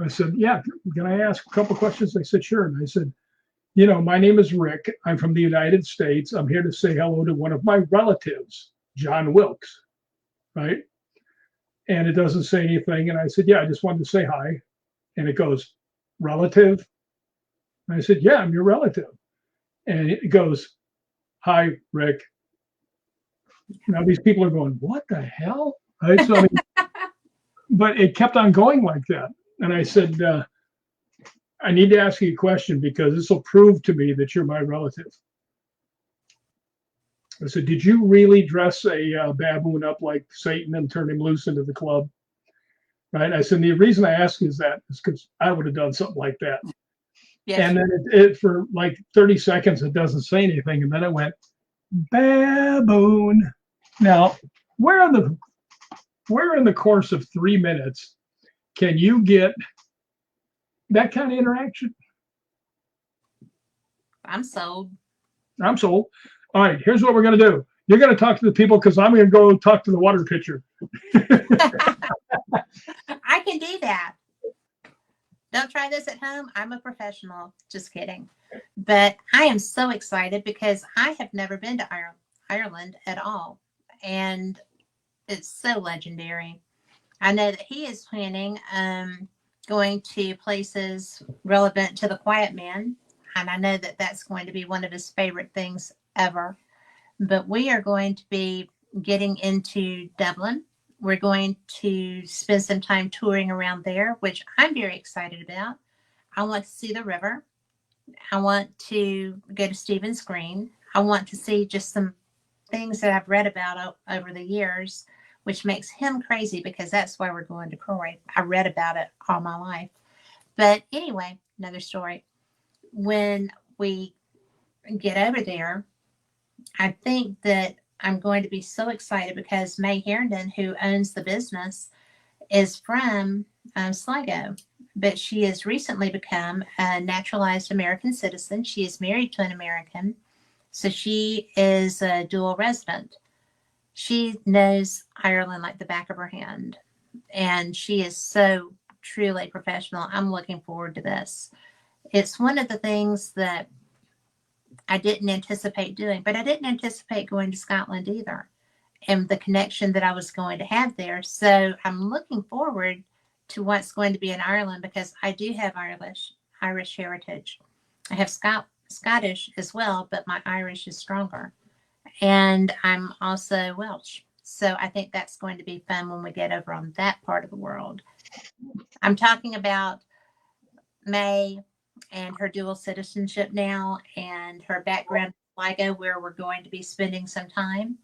I said, yeah, can I ask a couple questions? They said, sure. And I said, my name is Rick. I'm from the United States. I'm here to say hello to one of my relatives, John Wilkes, right? And it doesn't say anything. And I said, yeah, I just wanted to say hi. And it goes, relative? And I said, yeah, I'm your relative. And it goes, hi, Rick. Now these people are going, what the hell? Right? So, but it kept on going like that. And I said, I need to ask you a question because this will prove to me that you're my relative. I said, did you really dress a baboon up like Satan and turn him loose into the club? Right? I said, the reason I ask is because I would have done something like that. Yes. And then it for like 30 seconds, it doesn't say anything. And then it went, baboon. Now, where in the where in the course of 3 minutes can you get that kind of interaction? I'm sold. I'm sold. All right, here's what we're going to do. You're going to talk to the people because I'm going to go talk to the water pitcher. I can do that. Don't try this at home. I'm a professional. Just kidding. But I am so excited because I have never been to Ireland at all. And it's so legendary. I know that he is planning going to places relevant to the Quiet Man. And I know that that's going to be one of his favorite things ever. But we are going to be getting into Dublin. We're going to spend some time touring around there, which I'm very excited about. I want to see the river. I want to go to Stephen's Green. I want to see just some things that I've read about over the years, which makes him crazy because that's why we're going to Croy. I read about it all my life. But anyway, another story. When we get over there, I think that I'm going to be so excited because May Herndon, who owns the business, is from Sligo, but she has recently become a naturalized American citizen. She is married to an American, so she is a dual resident. She knows Ireland like the back of her hand, and she is so truly professional. I'm looking forward to this. It's one of the things that I didn't anticipate doing, but I didn't anticipate going to Scotland either, and the connection that I was going to have there. So I'm looking forward to what's going to be in Ireland because I do have Irish heritage. I have Scottish as well, but my Irish is stronger. And I'm also Welsh. So I think that's going to be fun when we get over on that part of the world. I'm talking about May and her dual citizenship now and her background in Sligo, where we're going to be spending some time.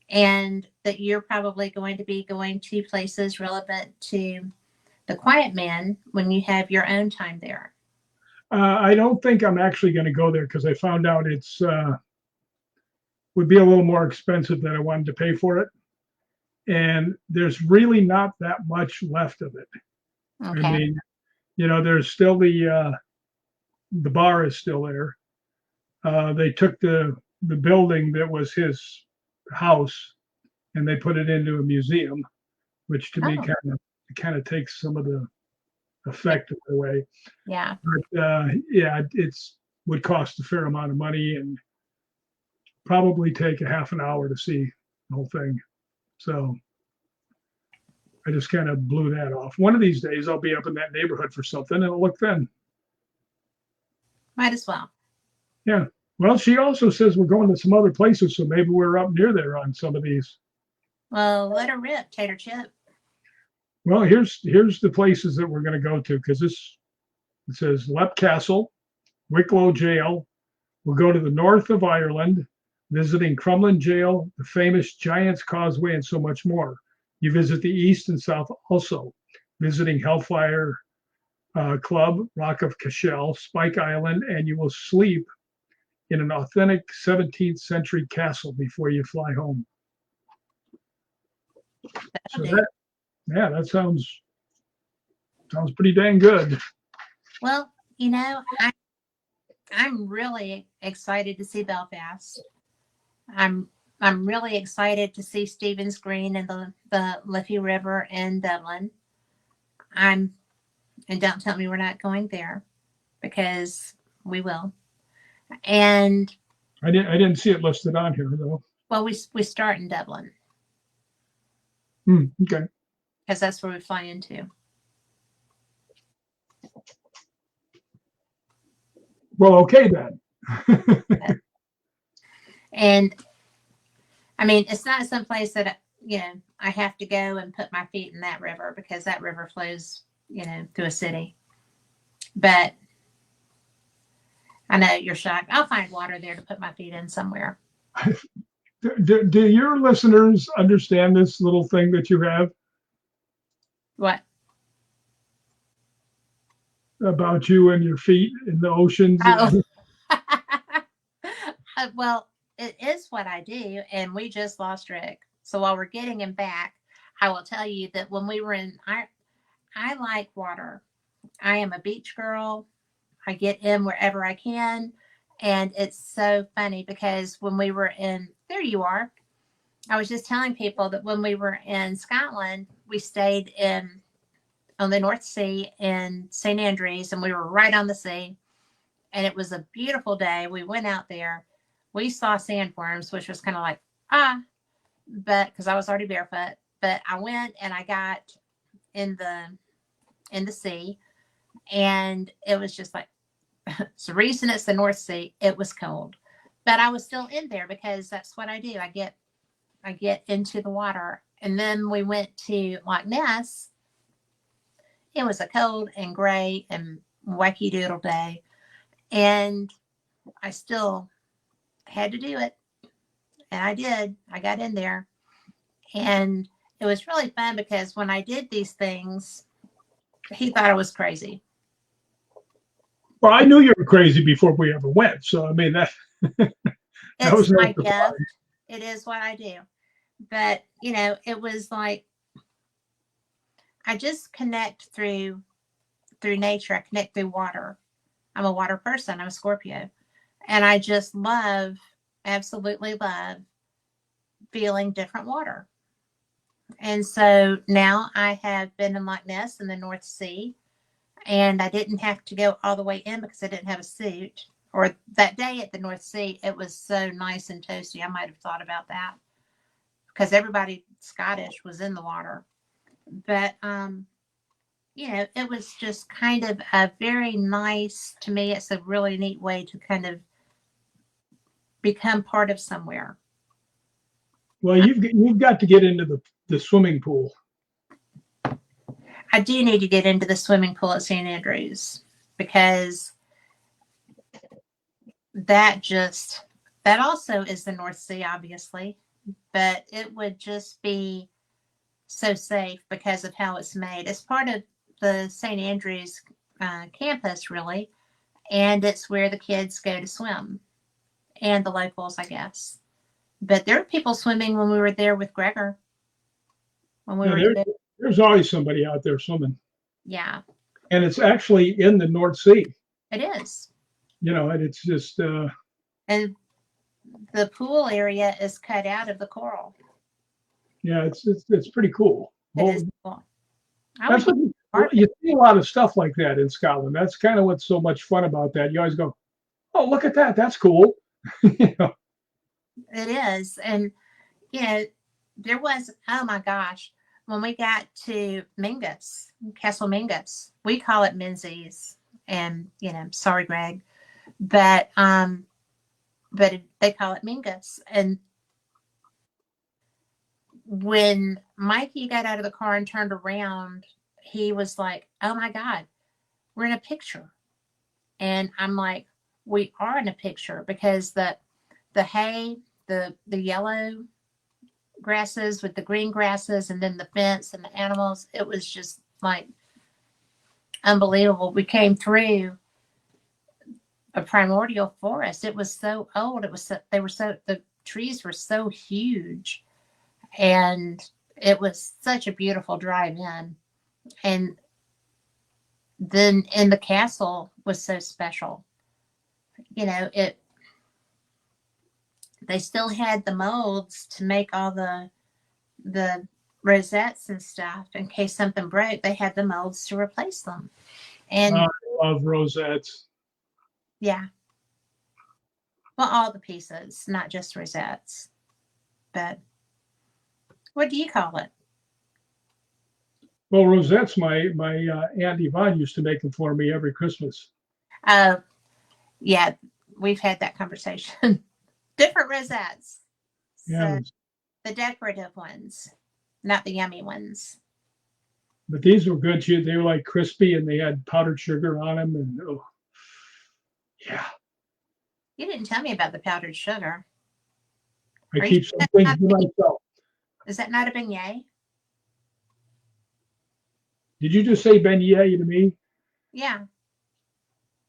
And that you're probably going to be going to places relevant to the Quiet Man when you have your own time there. I don't think I'm actually going to go there because I found out it's would be a little more expensive than I wanted to pay for it, and there's really not that much left of it. I Okay. mean, there's still the bar is still there. They took the building that was his house and they put it into a museum, which to me Oh, kind of takes some of the effect away. yeah. But yeah, it's would cost a fair amount of money and probably take a half an hour to see the whole thing. So I just kind of blew that off. One of these days, I'll be up in that neighborhood for something, and I'll look then. Might as well. Yeah. Well, she also says we're going to some other places, so maybe we're up near there on some of these. Well, let her rip, Tater Chip. Well, here's the places that we're going to go to because it says Lep Castle, Wicklow Jail. We'll go to the north of Ireland, visiting Crumlin Jail, the famous Giant's Causeway, and so much more. You visit the east and south also, visiting Hellfire Club, Rock of Cashel, Spike Island, and you will sleep in an authentic 17th century castle before you fly home. So that sounds pretty dang good. Well, I'm really excited to see Belfast. I'm I'm really excited to see Stephen's Green and the Liffey River in Dublin. I'm and don't tell me we're not going there because we will. And I didn't see it listed on here though. well, we start in Dublin Okay. because that's where we fly into. Well, okay then. And I mean, it's not some place that I have to go and put my feet in that river because that river flows through a city. But I know you're shocked. I'll find water there to put my feet in somewhere. Do your listeners understand this little thing that you have What? about you and your feet in the oceans? Oh, well, it is what I do. And we just lost Rick. So while we're getting him back, I will tell you that when we were I like water. I am a beach girl. I get in wherever I can. And it's so funny because when we were there you are. I was just telling people that when we were in Scotland, we stayed on the North Sea in St. Andrews, and we were right on the sea. And it was a beautiful day. We went out there. We saw sandworms, which was kind of like, but because I was already barefoot. But I went and I got in the sea, and it was just like, it's the reason it's the North Sea. It was cold, but I was still in there because that's what I do. I get into the water. And then we went to Loch Ness. It was a cold and gray and wacky doodle day. And I still had to do it. And I did. I got in there. And it was really fun because when I did these things, he thought I was crazy. Well, I knew you were crazy before we ever went. So, I mean, that was It's no my surprise. gift. It is what I do. But, it was like I just connect through nature. I connect through water. I'm a water person. I'm a Scorpio. And I just absolutely love feeling different water. And so now I have been in Loch Ness in the North Sea, and I didn't have to go all the way in because I didn't have a suit. Or that day at the North Sea, it was so nice and toasty. I might have thought about that because everybody Scottish was in the water. But, it was just kind of a very nice, to me, it's a really neat way to kind of become part of somewhere. Well, you've got to get into the swimming pool. I do need to get into the swimming pool at St. Andrews because that also is the North Sea, obviously, but it would just be so safe because of how it's made. It's part of the St. Andrews campus, really, and it's where the kids go to swim and the locals, I guess. But there were people swimming when we were there with Gregor. When we Yeah, were there. there's always somebody out there swimming. Yeah. And it's actually in the North Sea. It is. And it's just. And the pool area is cut out of the coral. Yeah, it's pretty cool. It is cool. That's what you see a lot of stuff like that in Scotland. That's kind of what's so much fun about that. You always go, "Oh, look at that! That's cool." It is, and there was, oh my gosh, when we got to Mingus, Castle Mingus, we call it Menzies, and sorry, Greg, but they call it Mingus, and when Mikey got out of the car and turned around, he was like, oh my God, we're in a picture. And I'm like, we are in a picture because the hay, the yellow grasses with the green grasses, and then the fence and the animals, it was just like unbelievable. We came through a primordial forest. It was so old. The trees were so huge. And it was such a beautiful drive in. And then in the castle was so special. They still had the molds to make all the rosettes and stuff. In case something broke, they had the molds to replace them. And I love rosettes. Yeah. Well, all the pieces, not just rosettes. But what do you call it? Well, rosettes, my Aunt Yvonne used to make them for me every Christmas. Yeah, we've had that conversation. Different rosettes. Yeah. So the decorative ones, not the yummy ones. But these were good. They were like crispy, and they had powdered sugar on them. And yeah. You didn't tell me about the powdered sugar. I keep some things to myself. Is that not a beignet? Did you just say beignet to me? Yeah.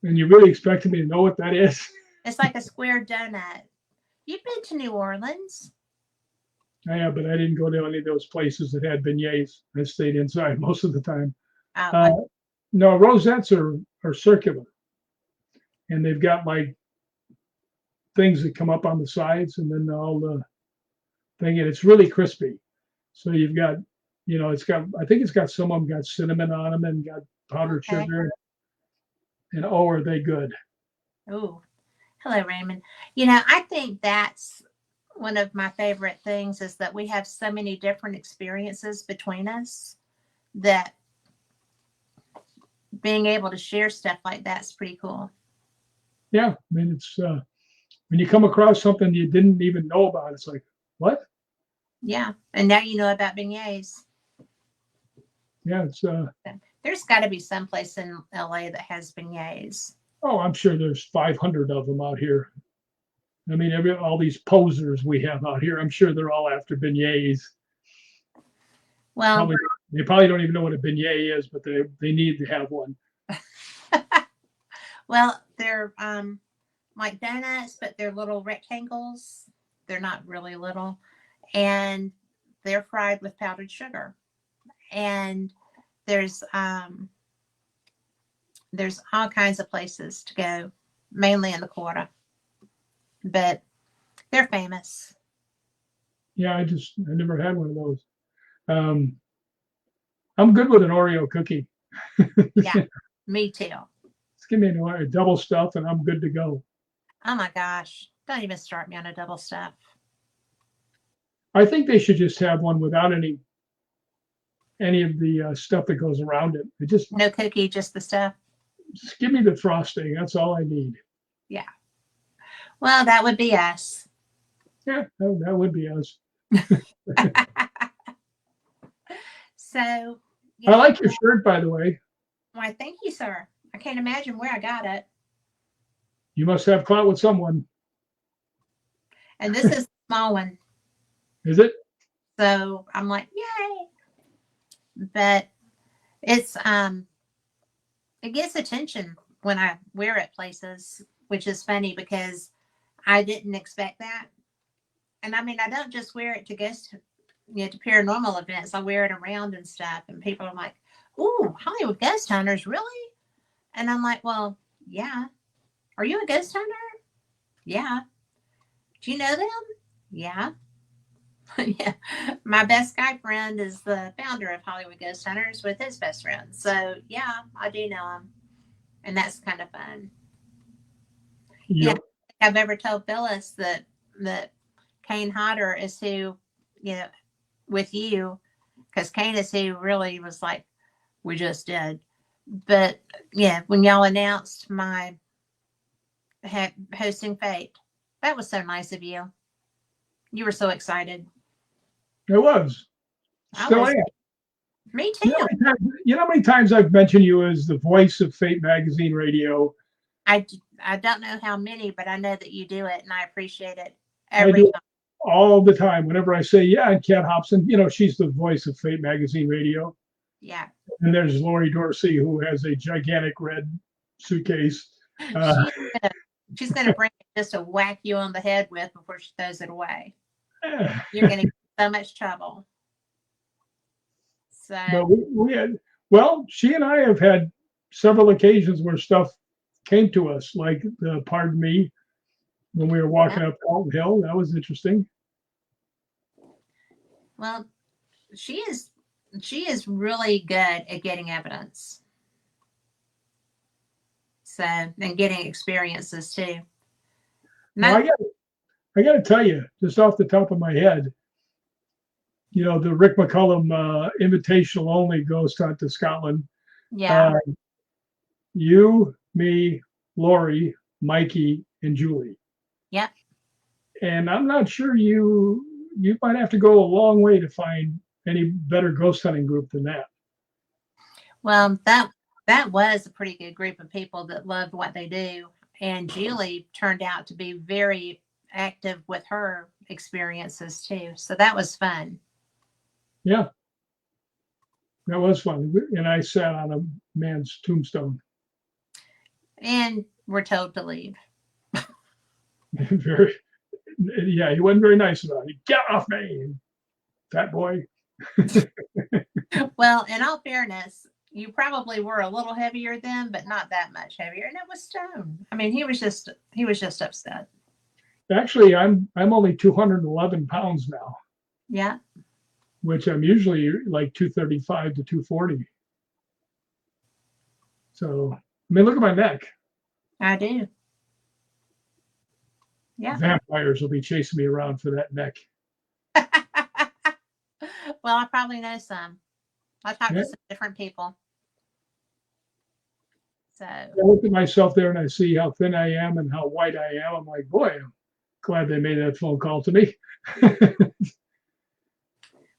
And you really expected me to know what that is? It's like a square donut. You've been to New Orleans. Yeah, but I didn't go to any of those places that had beignets. I stayed inside most of the time. Oh, Uh, no, rosettes are circular, and they've got like things that come up on the sides, and then all the thing, and it's really crispy. So you've got, it's got. I think it's got some of them got cinnamon on them and got powdered okay. sugar, and oh, are they good? Oh, hello, Raymond. I think that's one of my favorite things is that we have so many different experiences between us that being able to share stuff like that's pretty cool. Yeah, I mean, it's when you come across something you didn't even know about, it's like, what? Yeah. And now you know about beignets. Yeah, it's There's got to be some place in LA that has beignets. oh, I'm sure there's 500 of them out here. I mean, all these posers we have out here, I'm sure they're all after beignets. Well, Probably, they probably don't even know what a beignet is, but they need to have one. well, they're like donuts, but they're little rectangles. They're not really little, and they're fried with powdered sugar. And there's all kinds of places to go, mainly in the quarter, but they're famous. Yeah, I never had one of those. Um, I'm good with an Oreo cookie. Yeah, me too. Just give me a double stuff and I'm good to go. Oh my gosh, don't even start me on a double stuff. I think they should just have one without any of the stuff that goes around it. No cookie, just the stuff. Just give me the frosting. That's all I need. Yeah. Well, that would be us. Yeah, that would be us. So, I like your shirt, by the way. Why, thank you, sir. I can't imagine where I got it. You must have clout with someone. And this is a small one. Is it? So I'm like, yay. But it's it gets attention when I wear it places, which is funny because I didn't expect that. And I mean, I don't just wear it to to paranormal events. I wear it around and stuff, and people are like, "Ooh, Hollywood ghost hunters, really?" And I'm like, "Well, yeah. Are you a ghost hunter? Yeah. Do you know them? Yeah." Yeah. My best guy friend is the founder of Hollywood Ghost Hunters with his best friend. So yeah, I do know him. And that's kind of fun. Yeah. Yep. I've ever told Phyllis that Kane Hodder is who, with you, because Kane is who really was like, we just did. But yeah, when y'all announced my hosting Fate, that was so nice of you. You were so excited. It was. Still am. Me too. You know how many times I've mentioned you as the voice of Fate Magazine Radio? I don't know how many, but I know that you do it, and I appreciate it I do time. All the time. Whenever I say, yeah, and Kat Hobson, she's the voice of Fate Magazine Radio. Yeah. And there's Lori Dorsey, who has a gigantic red suitcase. She's gonna bring it just to whack you on the head with before she throws it away. You're gonna get so much trouble. So. But we had, well, she and I have had several occasions where stuff came to us, like the Pardon Me, when we were walking up Dalton Hill. That was interesting. Well, she is really good at getting evidence. So, and getting experiences too. Well, I got to tell you, just off the top of my head, the Rick McCullum invitational only ghost hunt to Scotland. Yeah. You, me, Lori, Mikey, and Julie. Yep. And I'm not sure you might have to go a long way to find any better ghost hunting group than that. Well, that was a pretty good group of people that loved what they do. And Julie turned out to be very active with her experiences too. So that was fun. Yeah. That was fun. And I sat on a man's tombstone. And we're told to leave. Very. Yeah, he wasn't very nice about it. Get off me, fat boy. Well, in all fairness, you probably were a little heavier then, but not that much heavier. And it was Stone. I mean, he was just upset. Actually, I'm only 211 pounds now, Yeah, which I'm usually like 235 to 240. So, I mean, look at my neck. I do. Yeah. Vampires will be chasing me around for that neck. Well, I probably know some. I talked Yeah. to some different people. So, I look at myself there and I see how thin I am and how white I am. I'm like, boy, I'm glad they made that phone call to me.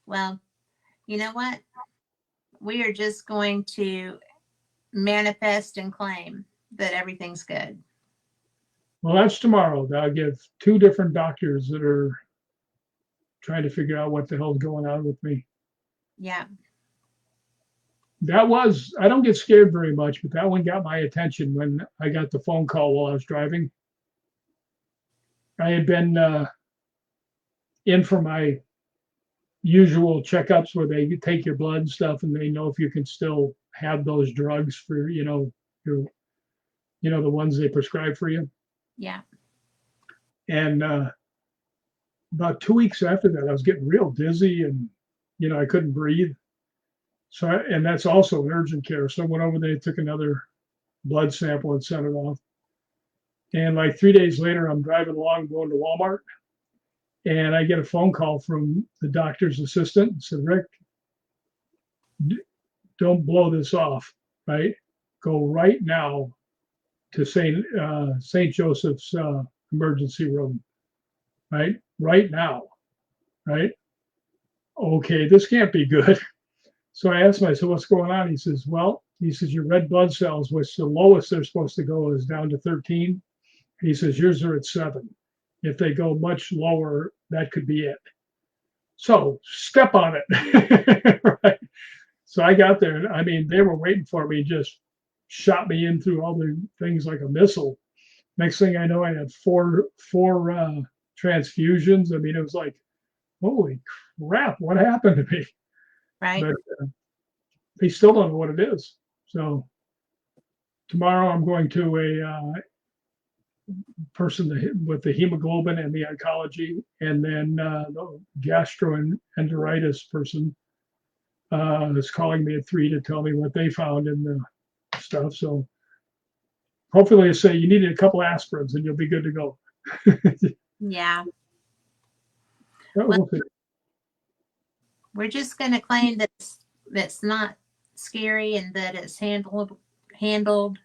well, you know what? We are just going to manifest and claim that everything's good. Well, that's tomorrow. I'll give two different doctors that are trying to figure out what the hell's going on with me. Yeah. I don't get scared very much, but that one got my attention when I got the phone call while I was driving. I had been in for my usual checkups where they take your blood and stuff and they know if you can still have those drugs for, your, the ones they prescribe for you. Yeah. And about 2 weeks after that, I was getting real dizzy and, I couldn't breathe. So, and that's also an urgent care. So I went over there, took another blood sample and sent it off. And like 3 days later, I'm driving along, going to Walmart, and I get a phone call from the doctor's assistant and said, Rick, don't blow this off, right? Go right now to St. Joseph's emergency room, right? Right now, right? Okay, this can't be good. So I asked him, I said, what's going on? He says, your red blood cells, which the lowest they're supposed to go is down to 13. He says, yours are at 7. If they go much lower, that could be it. So step on it. Right? So I got there. I mean, they were waiting for me, just shot me in through all the things like a missile. Next thing I know, I had four transfusions. I mean, it was like, holy crap, what happened to me? Right. But they still don't know what it is. So tomorrow I'm going to a person with the hemoglobin and the oncology, and then the gastroenteritis person is calling me at 3 to tell me what they found in the stuff. So hopefully they say you need a couple aspirins and you'll be good to go. Yeah. Well, we're just going to claim that that's not scary and that it's handled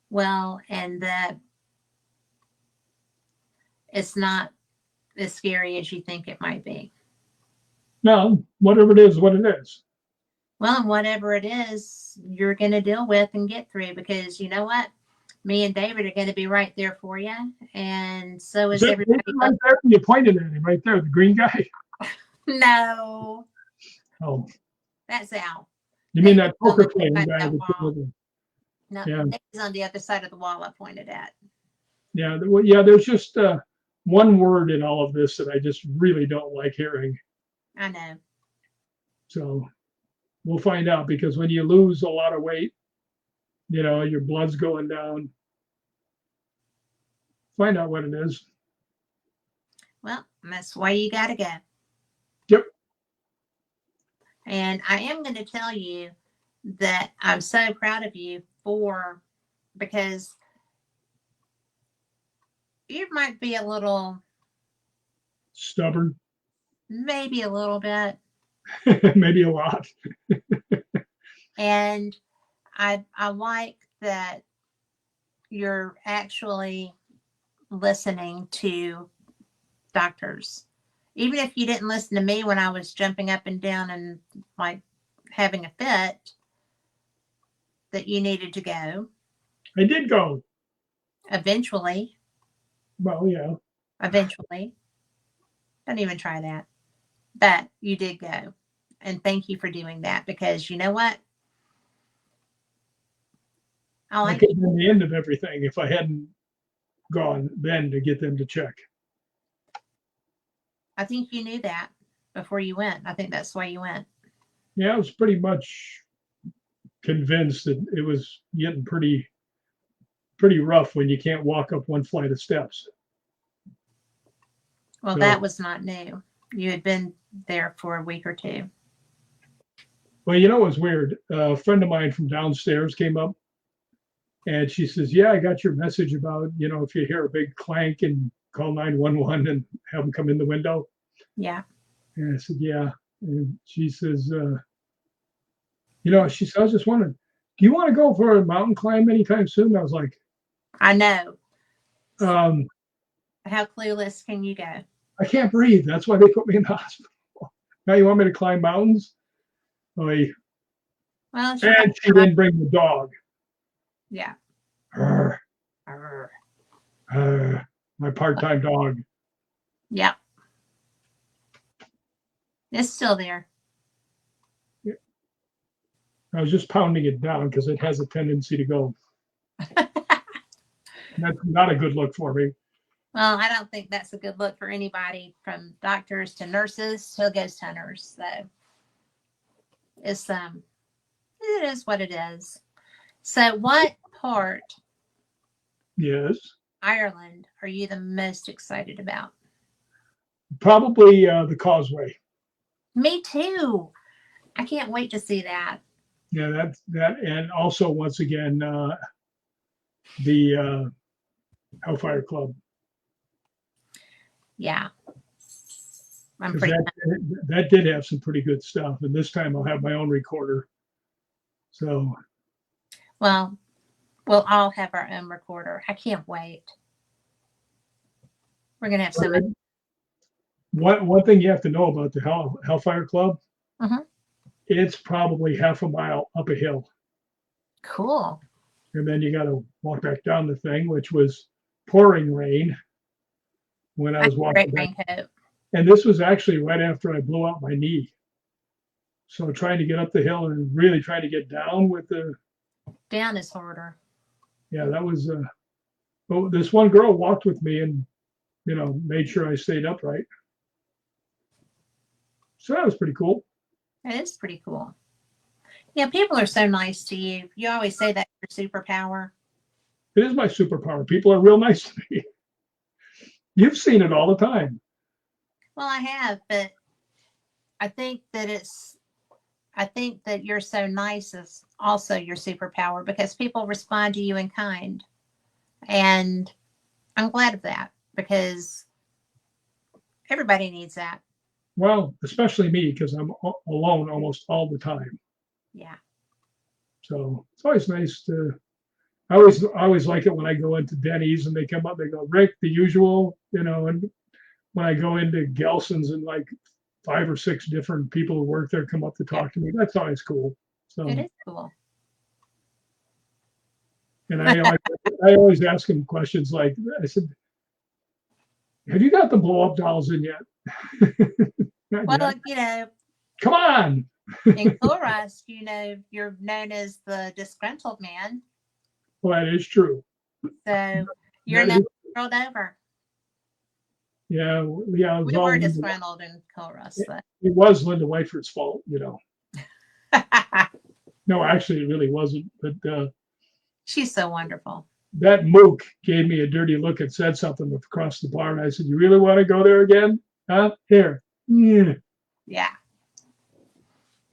well and that it's not as scary as you think it might be. no, whatever it is, what it is. Well, and whatever it is, you're going to deal with and get through because you know what? Me and David are going to be right there for you. And so is everybody. Right there, you pointed at him right there, the green guy. No. Oh. That's Al. You mean that poker playing guy? No, yeah. David's on the other side of the wall I pointed at. Yeah, there's just one word in all of this that I just really don't like hearing. I know. So we'll find out because when you lose a lot of weight, your blood's going down. Find out what it is. Well, that's why you got to go. Yep. And I am going to tell you that I'm so proud of you because you might be a little stubborn. Maybe a little bit. Maybe a lot. And I like that you're actually listening to doctors. Even if you didn't listen to me when I was jumping up and down and like having a fit, that you needed to go. I did go. Eventually. Well, yeah. Eventually. Don't even try that. But you did go. And thank you for doing that because you know what? I could have been the end of everything if I hadn't gone then to get them to check. I think you knew that before you went. I think that's why you went. Yeah, I was pretty much convinced that it was getting pretty rough when you can't walk up one flight of steps. Well, So, that was not new. You had been there for a week or two. well, you know what was weird? A friend of mine from downstairs came up and she says, "Yeah, I got your message about, if you hear a big clank and call 911 and have them come in the window." Yeah. And I said, "Yeah." And she says, she said, "I was just wondering, do you want to go for a mountain climb anytime soon?" And I was like, I know. um, How clueless can you go? I can't breathe. That's why they put me in the hospital. Now you want me to climb mountains? Oy. Well, she And she probably, didn't bring the dog. yeah. Arr, Arr. my part-time dog. Yeah. It's still there. I was just pounding it down because it has a tendency to go. That's not a good look for me. Well, I don't think that's a good look for anybody from doctors to nurses to ghost hunters. So it's it is what it is. So what part Yes, Ireland are you the most excited about? probably the causeway. Me too. I can't wait to see that. Yeah, that, and also once again the Hellfire Club, Yeah. I'm because pretty that did have some pretty good stuff. And this time I'll have my own recorder. So well, we'll all have our own recorder. I can't wait. We're gonna have so much. one thing you have to know about the Hellfire Club, Mhm. it's probably half a mile up a hill. Cool. And then you got to walk back down the thing, which was pouring rain when I I have was a great walking back. raincoat. And this was actually right after I blew out my knee. So trying to get up the hill and really trying to get down with the, Down is harder. yeah, that was, well, this one girl walked with me and, made sure I stayed upright. So that was pretty cool. It is pretty cool. Yeah, people are so nice to you. You always say that your superpower. It is my superpower. People are real nice to me. You've seen it all the time. Well, I have, but I think that it's I think that you're so nice is also your superpower because people respond to you in kind. And I'm glad of that because everybody needs that. Well, especially me, because I'm alone almost all the time. Yeah. So it's always nice to, I always like it when I go into Denny's and they come up, they go, "Rick, the usual," and when I go into Gelson's and like 5 or 6 different people who work there come up to Yeah. talk to me, that's always cool. It So, is cool. and I always ask them questions like, I said, "Have you got the blow up dolls in yet?" Not Well, yet. Come on. in Chorus, you're known as the disgruntled man. Well, that is true. So you're That not is, rolled over. yeah, yeah. It was We were all disgruntled in Chorus. it was Linda Whiteford's fault. No, actually, it really wasn't. But She's so wonderful. that mook gave me a dirty look and said something across the bar. And I said, "You really want to go there again? Huh? Here." Yeah. Yeah.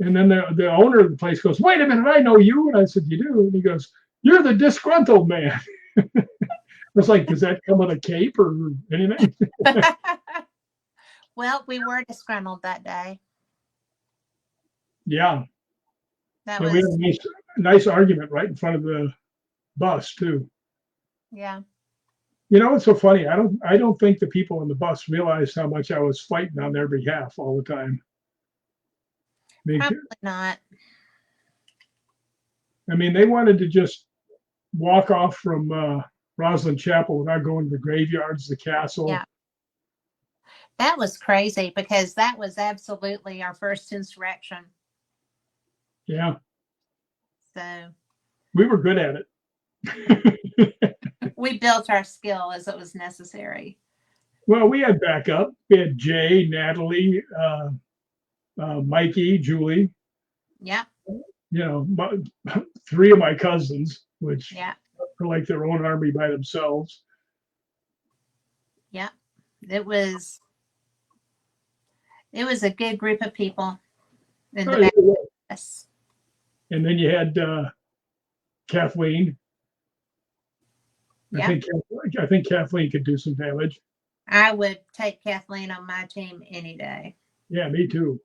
And then the owner of the place goes, "Wait a minute, I know you." And I said, "You do?" And he goes, "You're the disgruntled man." I was like, "Does that come with a cape or anything?" Well, we were disgruntled that day. Yeah. That Yeah, we had was, a nice argument right in front of the bus too. yeah, You know, it's so funny. I don't think the people on the bus realized how much I was fighting on their behalf all the time. probably not. I mean, they wanted to just walk off from Roslyn Chapel without going to the graveyards, the castle. Yeah. That was crazy because that was absolutely our first insurrection. Yeah, So we were good at it. we built our skill as it was necessary. Well, we had backup. We had Jay, Natalie, Mikey, Julie. Yeah. You know, three of my cousins, which Yeah. are like their own army by themselves. Yeah. It was a good group of people in the Oh, back. yeah. Yes. And then you had Kathleen. Yeah. I think Kathleen could do some damage. I would take Kathleen on my team any day. Yeah, me too.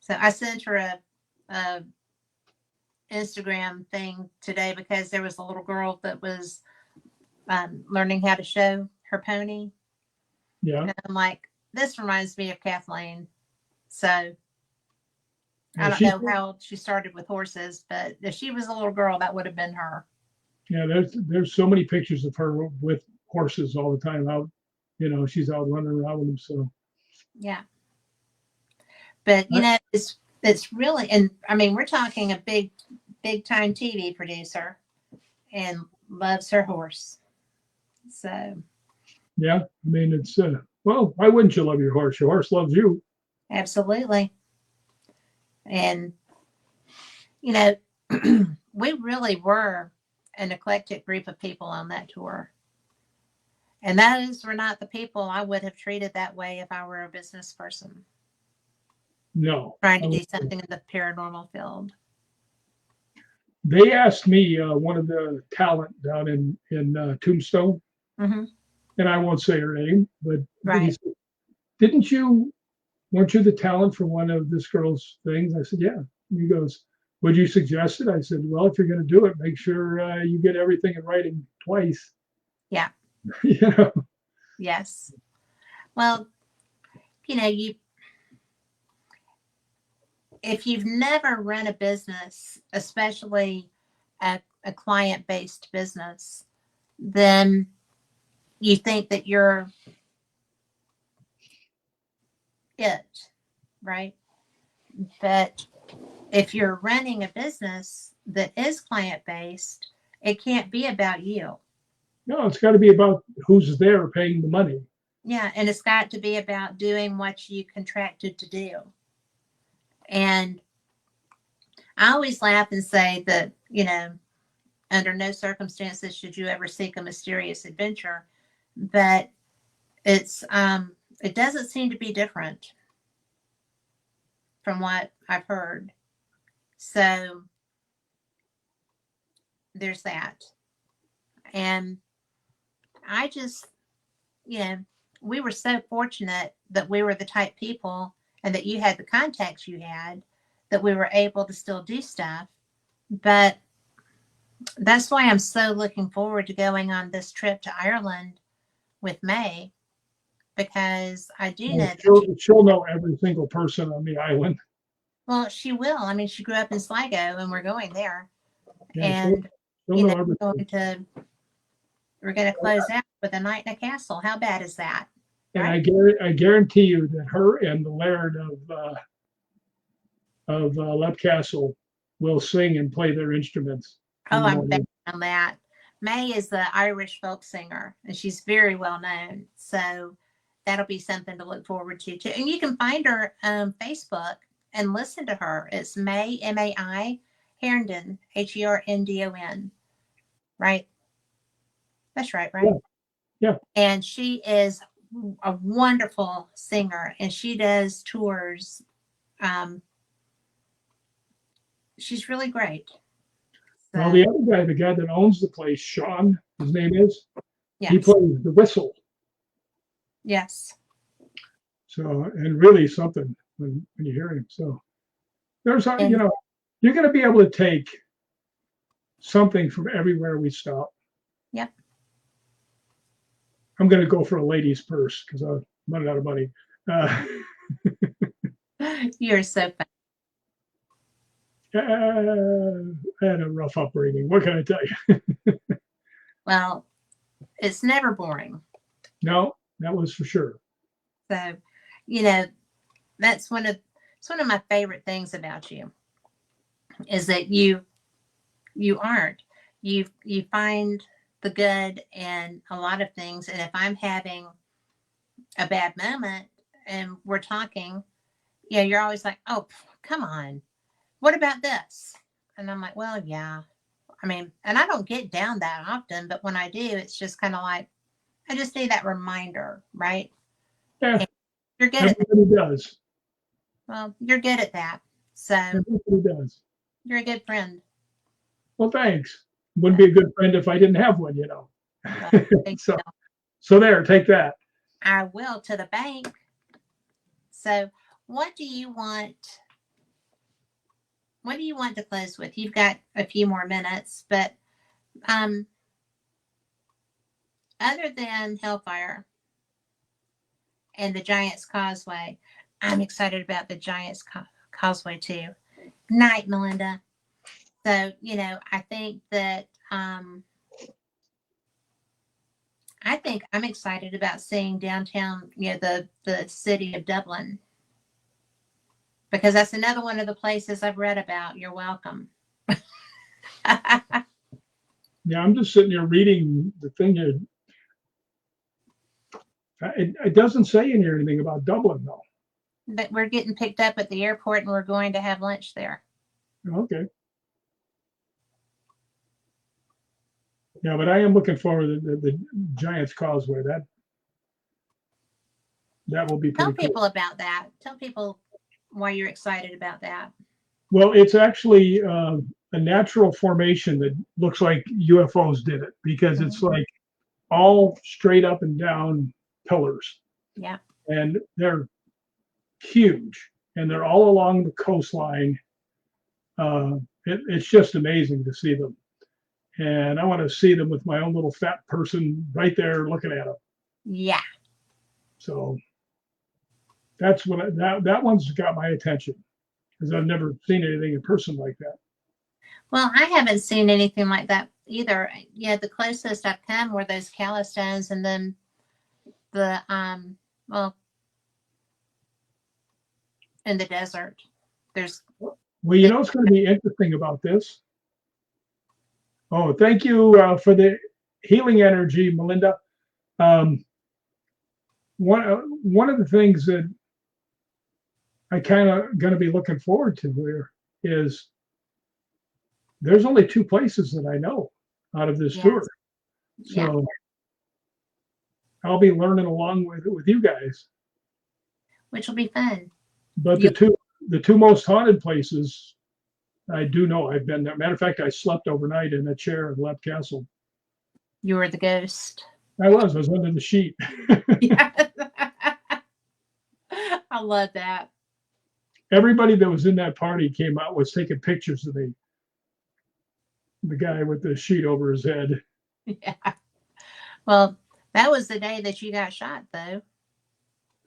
So I sent her a Instagram thing today because there was a little girl that was learning how to show her pony. Yeah. And I'm like, this reminds me of Kathleen. So I Yeah, don't know how she started with horses, but if she was a little girl, that would have been her. yeah, there's so many pictures of her with horses all the time out. You know, she's out running around with them. So Yeah. But you know, it's really, and I mean, we're talking a big time TV producer and loves her horse. So yeah, I mean, it's well, why wouldn't you love your horse? Your horse loves you. absolutely. And you know, we really were an eclectic group of people on that tour. And those were not the people I would have treated that way if I were a business person No, trying to do something in the paranormal field. They asked me one of the talent down in Tombstone, Mm-hmm. and I won't say her name, but he Right. said, "Didn't you? Weren't you the talent for one of this girl's things?" I said, "Yeah." And he goes, "Would you suggest it?" I said, "Well, if you're going to do it, make sure you get everything in writing twice." Yeah. You know. Yes. Well, you know, if you've never run a business, especially a client-based business, then you think that you're it, right? But if you're running a business that is client-based, it can't be about you. No, it's got to be about who's there paying the money. Yeah, and it's got to be about doing what you contracted to do. And I always laugh and say that, you know, under no circumstances should you ever seek a mysterious adventure, but it doesn't seem to be different from what I've heard. So there's that. And I just, you know, we were so fortunate that we were the type people and that you had the contacts you had that we were able to still do stuff. But that's why I'm so looking forward to going on this trip to Ireland with May, because I do know that She'll know every single person on the island. well, she will. I mean, she grew up in Sligo and we're going there. Yeah, And, she'll you know know, everything. we're going to close out with a night in a castle. How bad is that? And Right? I guarantee you that her and the Laird of Lep Castle will sing and play their instruments in Oh, the I'm betting morning. on that. May is the Irish folk singer, and she's very well known. So that'll be something to look forward to too. And you can find her on Facebook and listen to her. It's May, Mai, Herndon, Herndon. Right? That's right, Yeah, right? yeah. And she is a wonderful singer, and she does tours. Um, she's really great. Well, So, the other guy, the guy that owns the place, Sean, his name is, he yes, plays the whistle. yes, So, and really something when you hear him. So there's, you and know, you're going to be able to take something from everywhere we stop. yep. I'm going to go for a lady's purse because I'm running out of money. Uh, You're so fun. I had a rough upbringing. What can I tell you? Well, it's never boring. No, that was for sure. So, you know, that's it's one of my favorite things about you is that you aren't. You find the good in a lot of things. And if I'm having a bad moment and we're talking, you're always like, oh, come on. What about this? And I'm like, well, yeah. I mean, and I don't get down that often, but when I do, it's just kind of like, I just need that reminder, right? Yeah, And you're good at that. everybody does. Well, you're good at that. So Everybody does. you're a good friend. Well, thanks. Wouldn't be a good friend if I didn't have one, Well, So, so there, take that. I will to the bank. So what do you want? What do you want to close with? You've got a few more minutes, but um, other than Hellfire and the Giant's Causeway, I'm excited about the Giant's Causeway too. Night, Melinda. So, I think that I think I'm excited about seeing downtown, the city of Dublin, because that's another one of the places I've read about. You're welcome. Yeah, I'm just sitting here reading the thing here. It doesn't say in here anything about Dublin, though. But we're getting picked up at the airport and we're going to have lunch there. Okay. Yeah, but I am looking forward to the Giant's Causeway. That will be Tell pretty people cool. about that. Tell people why you're excited about that. Well, it's actually a natural formation that looks like UFOs did it, because it's like all straight up and down pillars. Yeah. And they're huge, and they're all along the coastline. It's just amazing to see them. And I want to see them with my own little fat person right there looking at them. Yeah. So that's what that one's got my attention, because I've never seen anything in person like that. Well, I haven't seen anything like that either. Yeah, the closest I've come were those Callistones, and then the well, in the desert. There's Well, it's going to be interesting about this. Oh, thank you for the healing energy, Melinda. One of the things that I kind of going to be looking forward to here is there's only 2 places that I know out of this tour. So I'll be learning along with you guys. Which will be fun. But the two most haunted places I do know. I've been there. Matter of fact, I slept overnight in a chair in Leap Castle. You were the ghost. I was under the sheet. Yes. I love that. Everybody that was in that party came out, was taking pictures of the guy with the sheet over his head. Yeah. Well, that was the day that you got shot, though.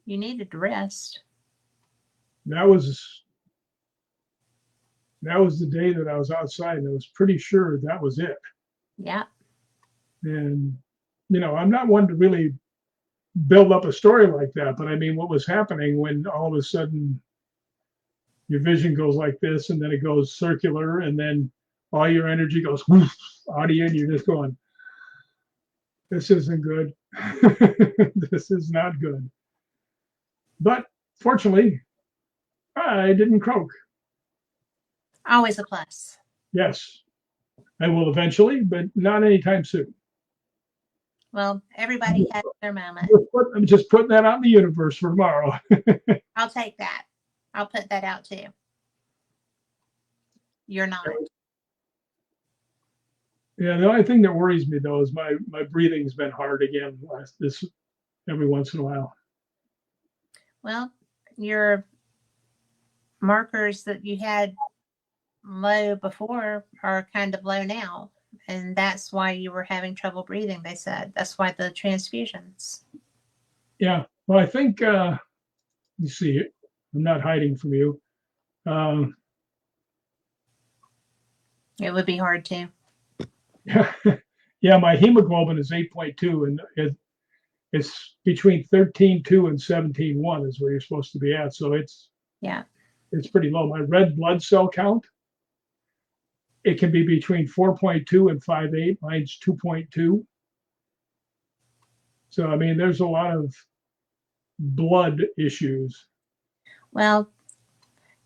You needed to rest. That was the day that I was outside, and I was pretty sure that was it. Yeah. And I'm not one to really build up a story like that, but I mean, what was happening when all of a sudden your vision goes like this, and then it goes circular, and then all your energy goes whoosh, out of you, and you're just going, this isn't good. This is not good. But fortunately, I didn't croak. Always a plus. Yes, I will eventually, but not anytime soon. Well, everybody has their moment. I'm just putting that out in the universe for tomorrow. I'll take that. I'll put that out too. You're not. Yeah, the only thing that worries me though is my breathing's been hard again this every once in a while. Well, your markers that you had low before are kind of low now, and that's why you were having trouble breathing. They said that's why the transfusions. Yeah, well, I think you see, I'm not hiding from you. It would be hard to. Yeah, my hemoglobin is 8.2, and it's between 13.2 and 17.1 is where you're supposed to be at. So it's pretty low. My red blood cell count it can be between 4.2 and 5.8. Mine's 2.2. So, I mean, there's a lot of blood issues. Well,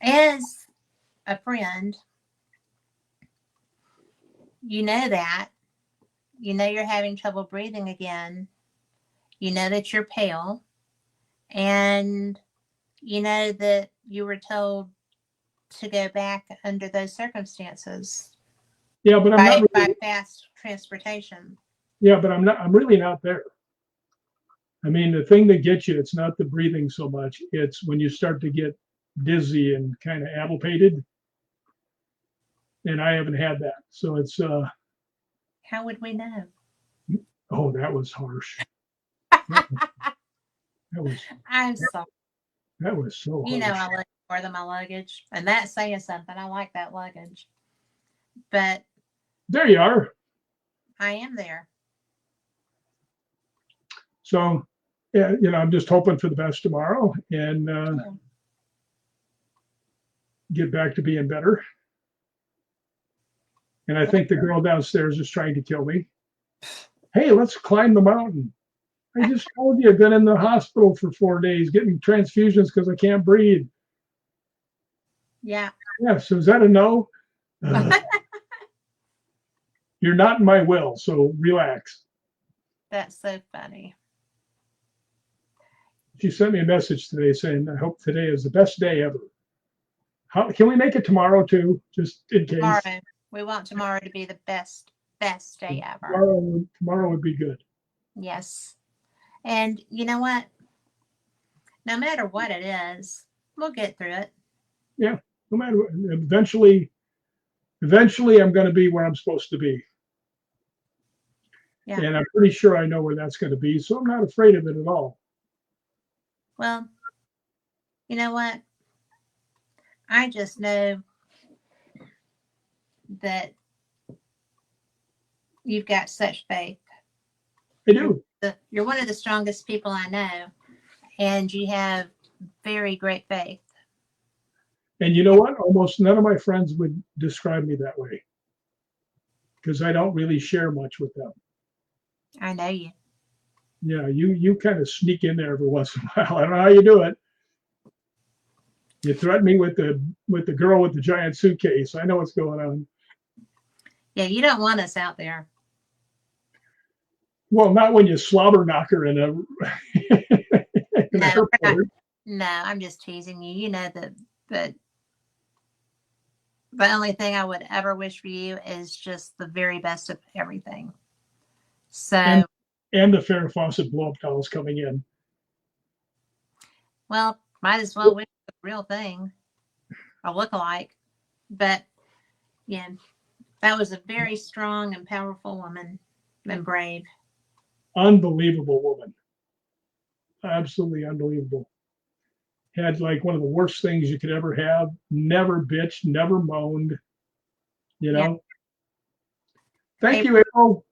as a friend, you know that. You know you're having trouble breathing again. You know that you're pale. And you know that you were told to go back under those circumstances Yeah, but I'm not by really, fast transportation. yeah, but I'm really not there. I mean, the thing that gets you, it's not the breathing so much. It's when you start to get dizzy and kind of ablated. And I haven't had that. So it's, How would we know? oh, that was harsh. That was, I'm sorry. that was so You know, harsh. I like more than my luggage, and that's saying something. I like that luggage, but There you are. I am there. So, yeah, I'm just hoping for the best tomorrow and Yeah. get back to being better. And I think the girl downstairs is trying to kill me. Hey, let's climb the mountain. I just told you I've been in the hospital for 4 days getting transfusions because I can't breathe. Yeah. Yeah, so is that a no? You're not in my will, so relax. That's so funny. She sent me a message today saying, I hope today is the best day ever. How can we make it tomorrow too, just in case? Tomorrow, we want tomorrow to be the best day ever. Tomorrow would be good. Yes. And you know what? No matter what it is, we'll get through it. Yeah, no matter what. Eventually I'm going to be where I'm supposed to be. Yeah. And I'm pretty sure I know where that's going to be. So I'm not afraid of it at all. Well, you know what? I just know that you've got such faith. I do. You're one of the strongest people I know, and you have very great faith. And you know what? Almost none of my friends would describe me that way because I don't really share much with them. I know you. Yeah, you kind of sneak in there every once in a while. I don't know how you do it. You threaten me with the girl with the giant suitcase. I know what's going on. Yeah, you don't want us out there. Well, not when you slobber knock her in an No, airport. no, I'm just teasing you. You know that the only thing I would ever wish for you is just the very best of everything. So, And the Farrah Fawcett blow-up dolls coming in. well, might as well wish for the real thing, a look-alike. But yeah, that was a very strong and powerful woman and brave. Unbelievable woman. Absolutely unbelievable. Had like one of the worst things you could ever have. Never bitched, never moaned. Yeah. Thank you, April.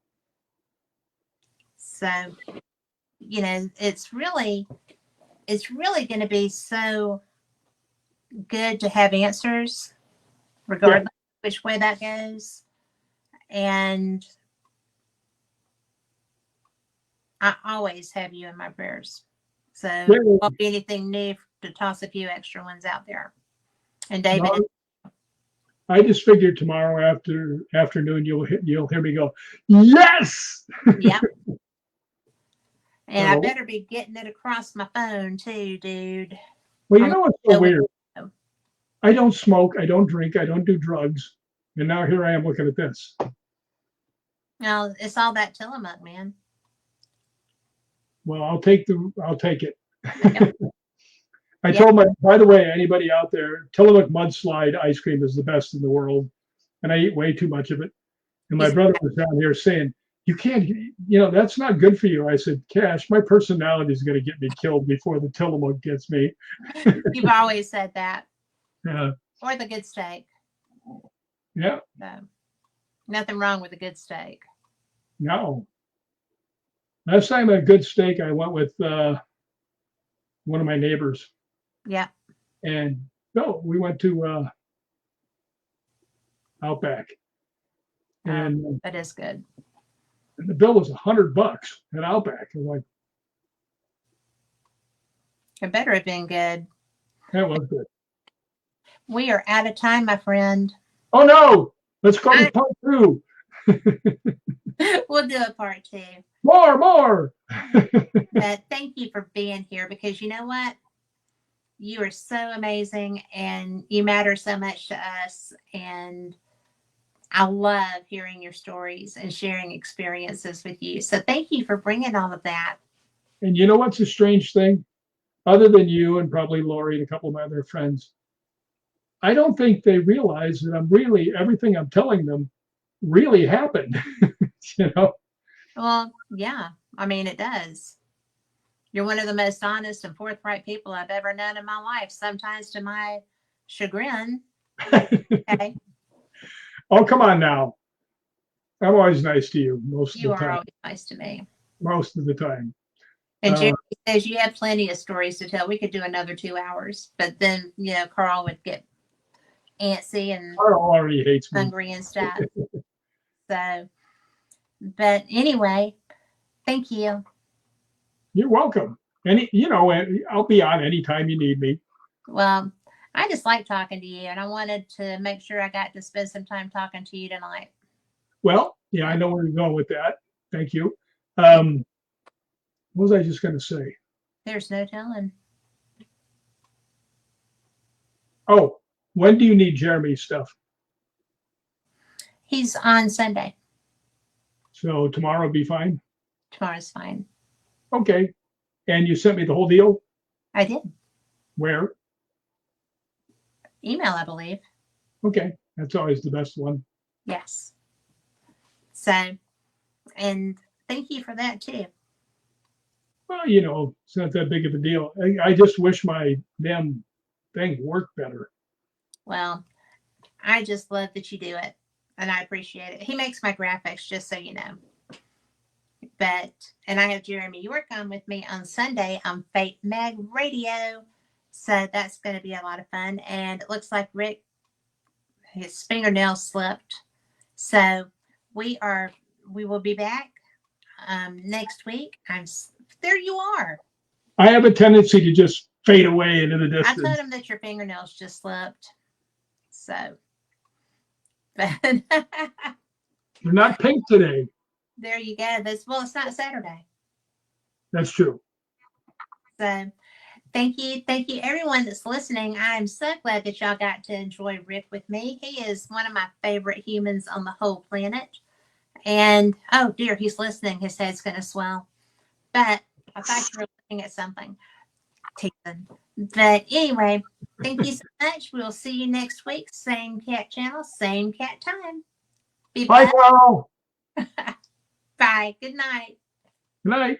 So, it's really going to be so good to have answers, regardless of which way that goes. And I always have you in my prayers. So there won't be anything new to toss a few extra ones out there. And David, I just figured tomorrow afternoon you'll hear me go, yes. Yeah. And I better be getting it across my phone too, dude. Well, you know what's so weird? I don't smoke, I don't drink, I don't do drugs, and now here I am looking at this. Now it's all that Tillamook, man. Well, I'll take it. Yep. I told by the way, anybody out there, Tillamook mudslide ice cream is the best in the world, and I eat way too much of it. And my brother was down here saying, you can't, that's not good for you. I said, Cash, my personality is going to get me killed before the Tillamook gets me. You've always said that. Yeah. Or the good steak. Yeah. So, nothing wrong with a good steak. No. Last time I had a good steak, I went with one of my neighbors. Yeah. And we went to Outback. And, that is good. and the bill was $100 at Outback. I'm like, It better have been good. that was good. We are out of time, my friend. Oh no! Let's go to part 2. We'll do a part 2. More. But thank you for being here, because you know what? You are so amazing and you matter so much to us. And I love hearing your stories and sharing experiences with you. So thank you for bringing all of that. And you know what's a strange thing? Other than you and probably Lori and a couple of my other friends, I don't think they realize that everything I'm telling them really happened. You know? Well, yeah, I mean, it does. You're one of the most honest and forthright people I've ever known in my life, sometimes to my chagrin. Okay. Oh, come on now. I'm always nice to you most of You the are time. always nice to me. Most of the time. And Jerry says you have plenty of stories to tell. We could do another 2 hours, but then, Carl would get antsy and Carl already hates me. hungry and stuff. So, but anyway, thank you. You're welcome. I'll be on anytime you need me. Well, I just like talking to you, and I wanted to make sure I got to spend some time talking to you tonight. Well, yeah, I know where you're going with that. Thank you. What was I just going to say? There's no telling. Oh, when do you need Jeremy's stuff? He's on Sunday. So tomorrow will be fine? Tomorrow's fine. Okay. And you sent me the whole deal? I did. Where? Email, I believe. Okay. That's always the best one. Yes. So, and thank you for that too. Well, it's not that big of a deal. I just wish my damn thing worked better. Well, I just love that you do it, and I appreciate it. He makes my graphics, just so you know. And I have Jeremy York on with me on Sunday on Fate Mag Radio. So that's going to be a lot of fun. And it looks like Rick, his fingernail slipped. So we will be back next week. There you are. I have a tendency to just fade away into the I distance. told him that your fingernails just slipped. So, but They're not pink today. there you go. It's not Saturday. That's true. So thank you everyone that's listening. I'm so glad that y'all got to enjoy Rick with me. He is one of my favorite humans on the whole planet. And oh dear, he's listening. His head's going to swell. But I thought you were looking at something. But anyway, thank you so much. We'll see you next week. Same cat channel, same cat time. Bye, Carl. Bye. Good night. Good night.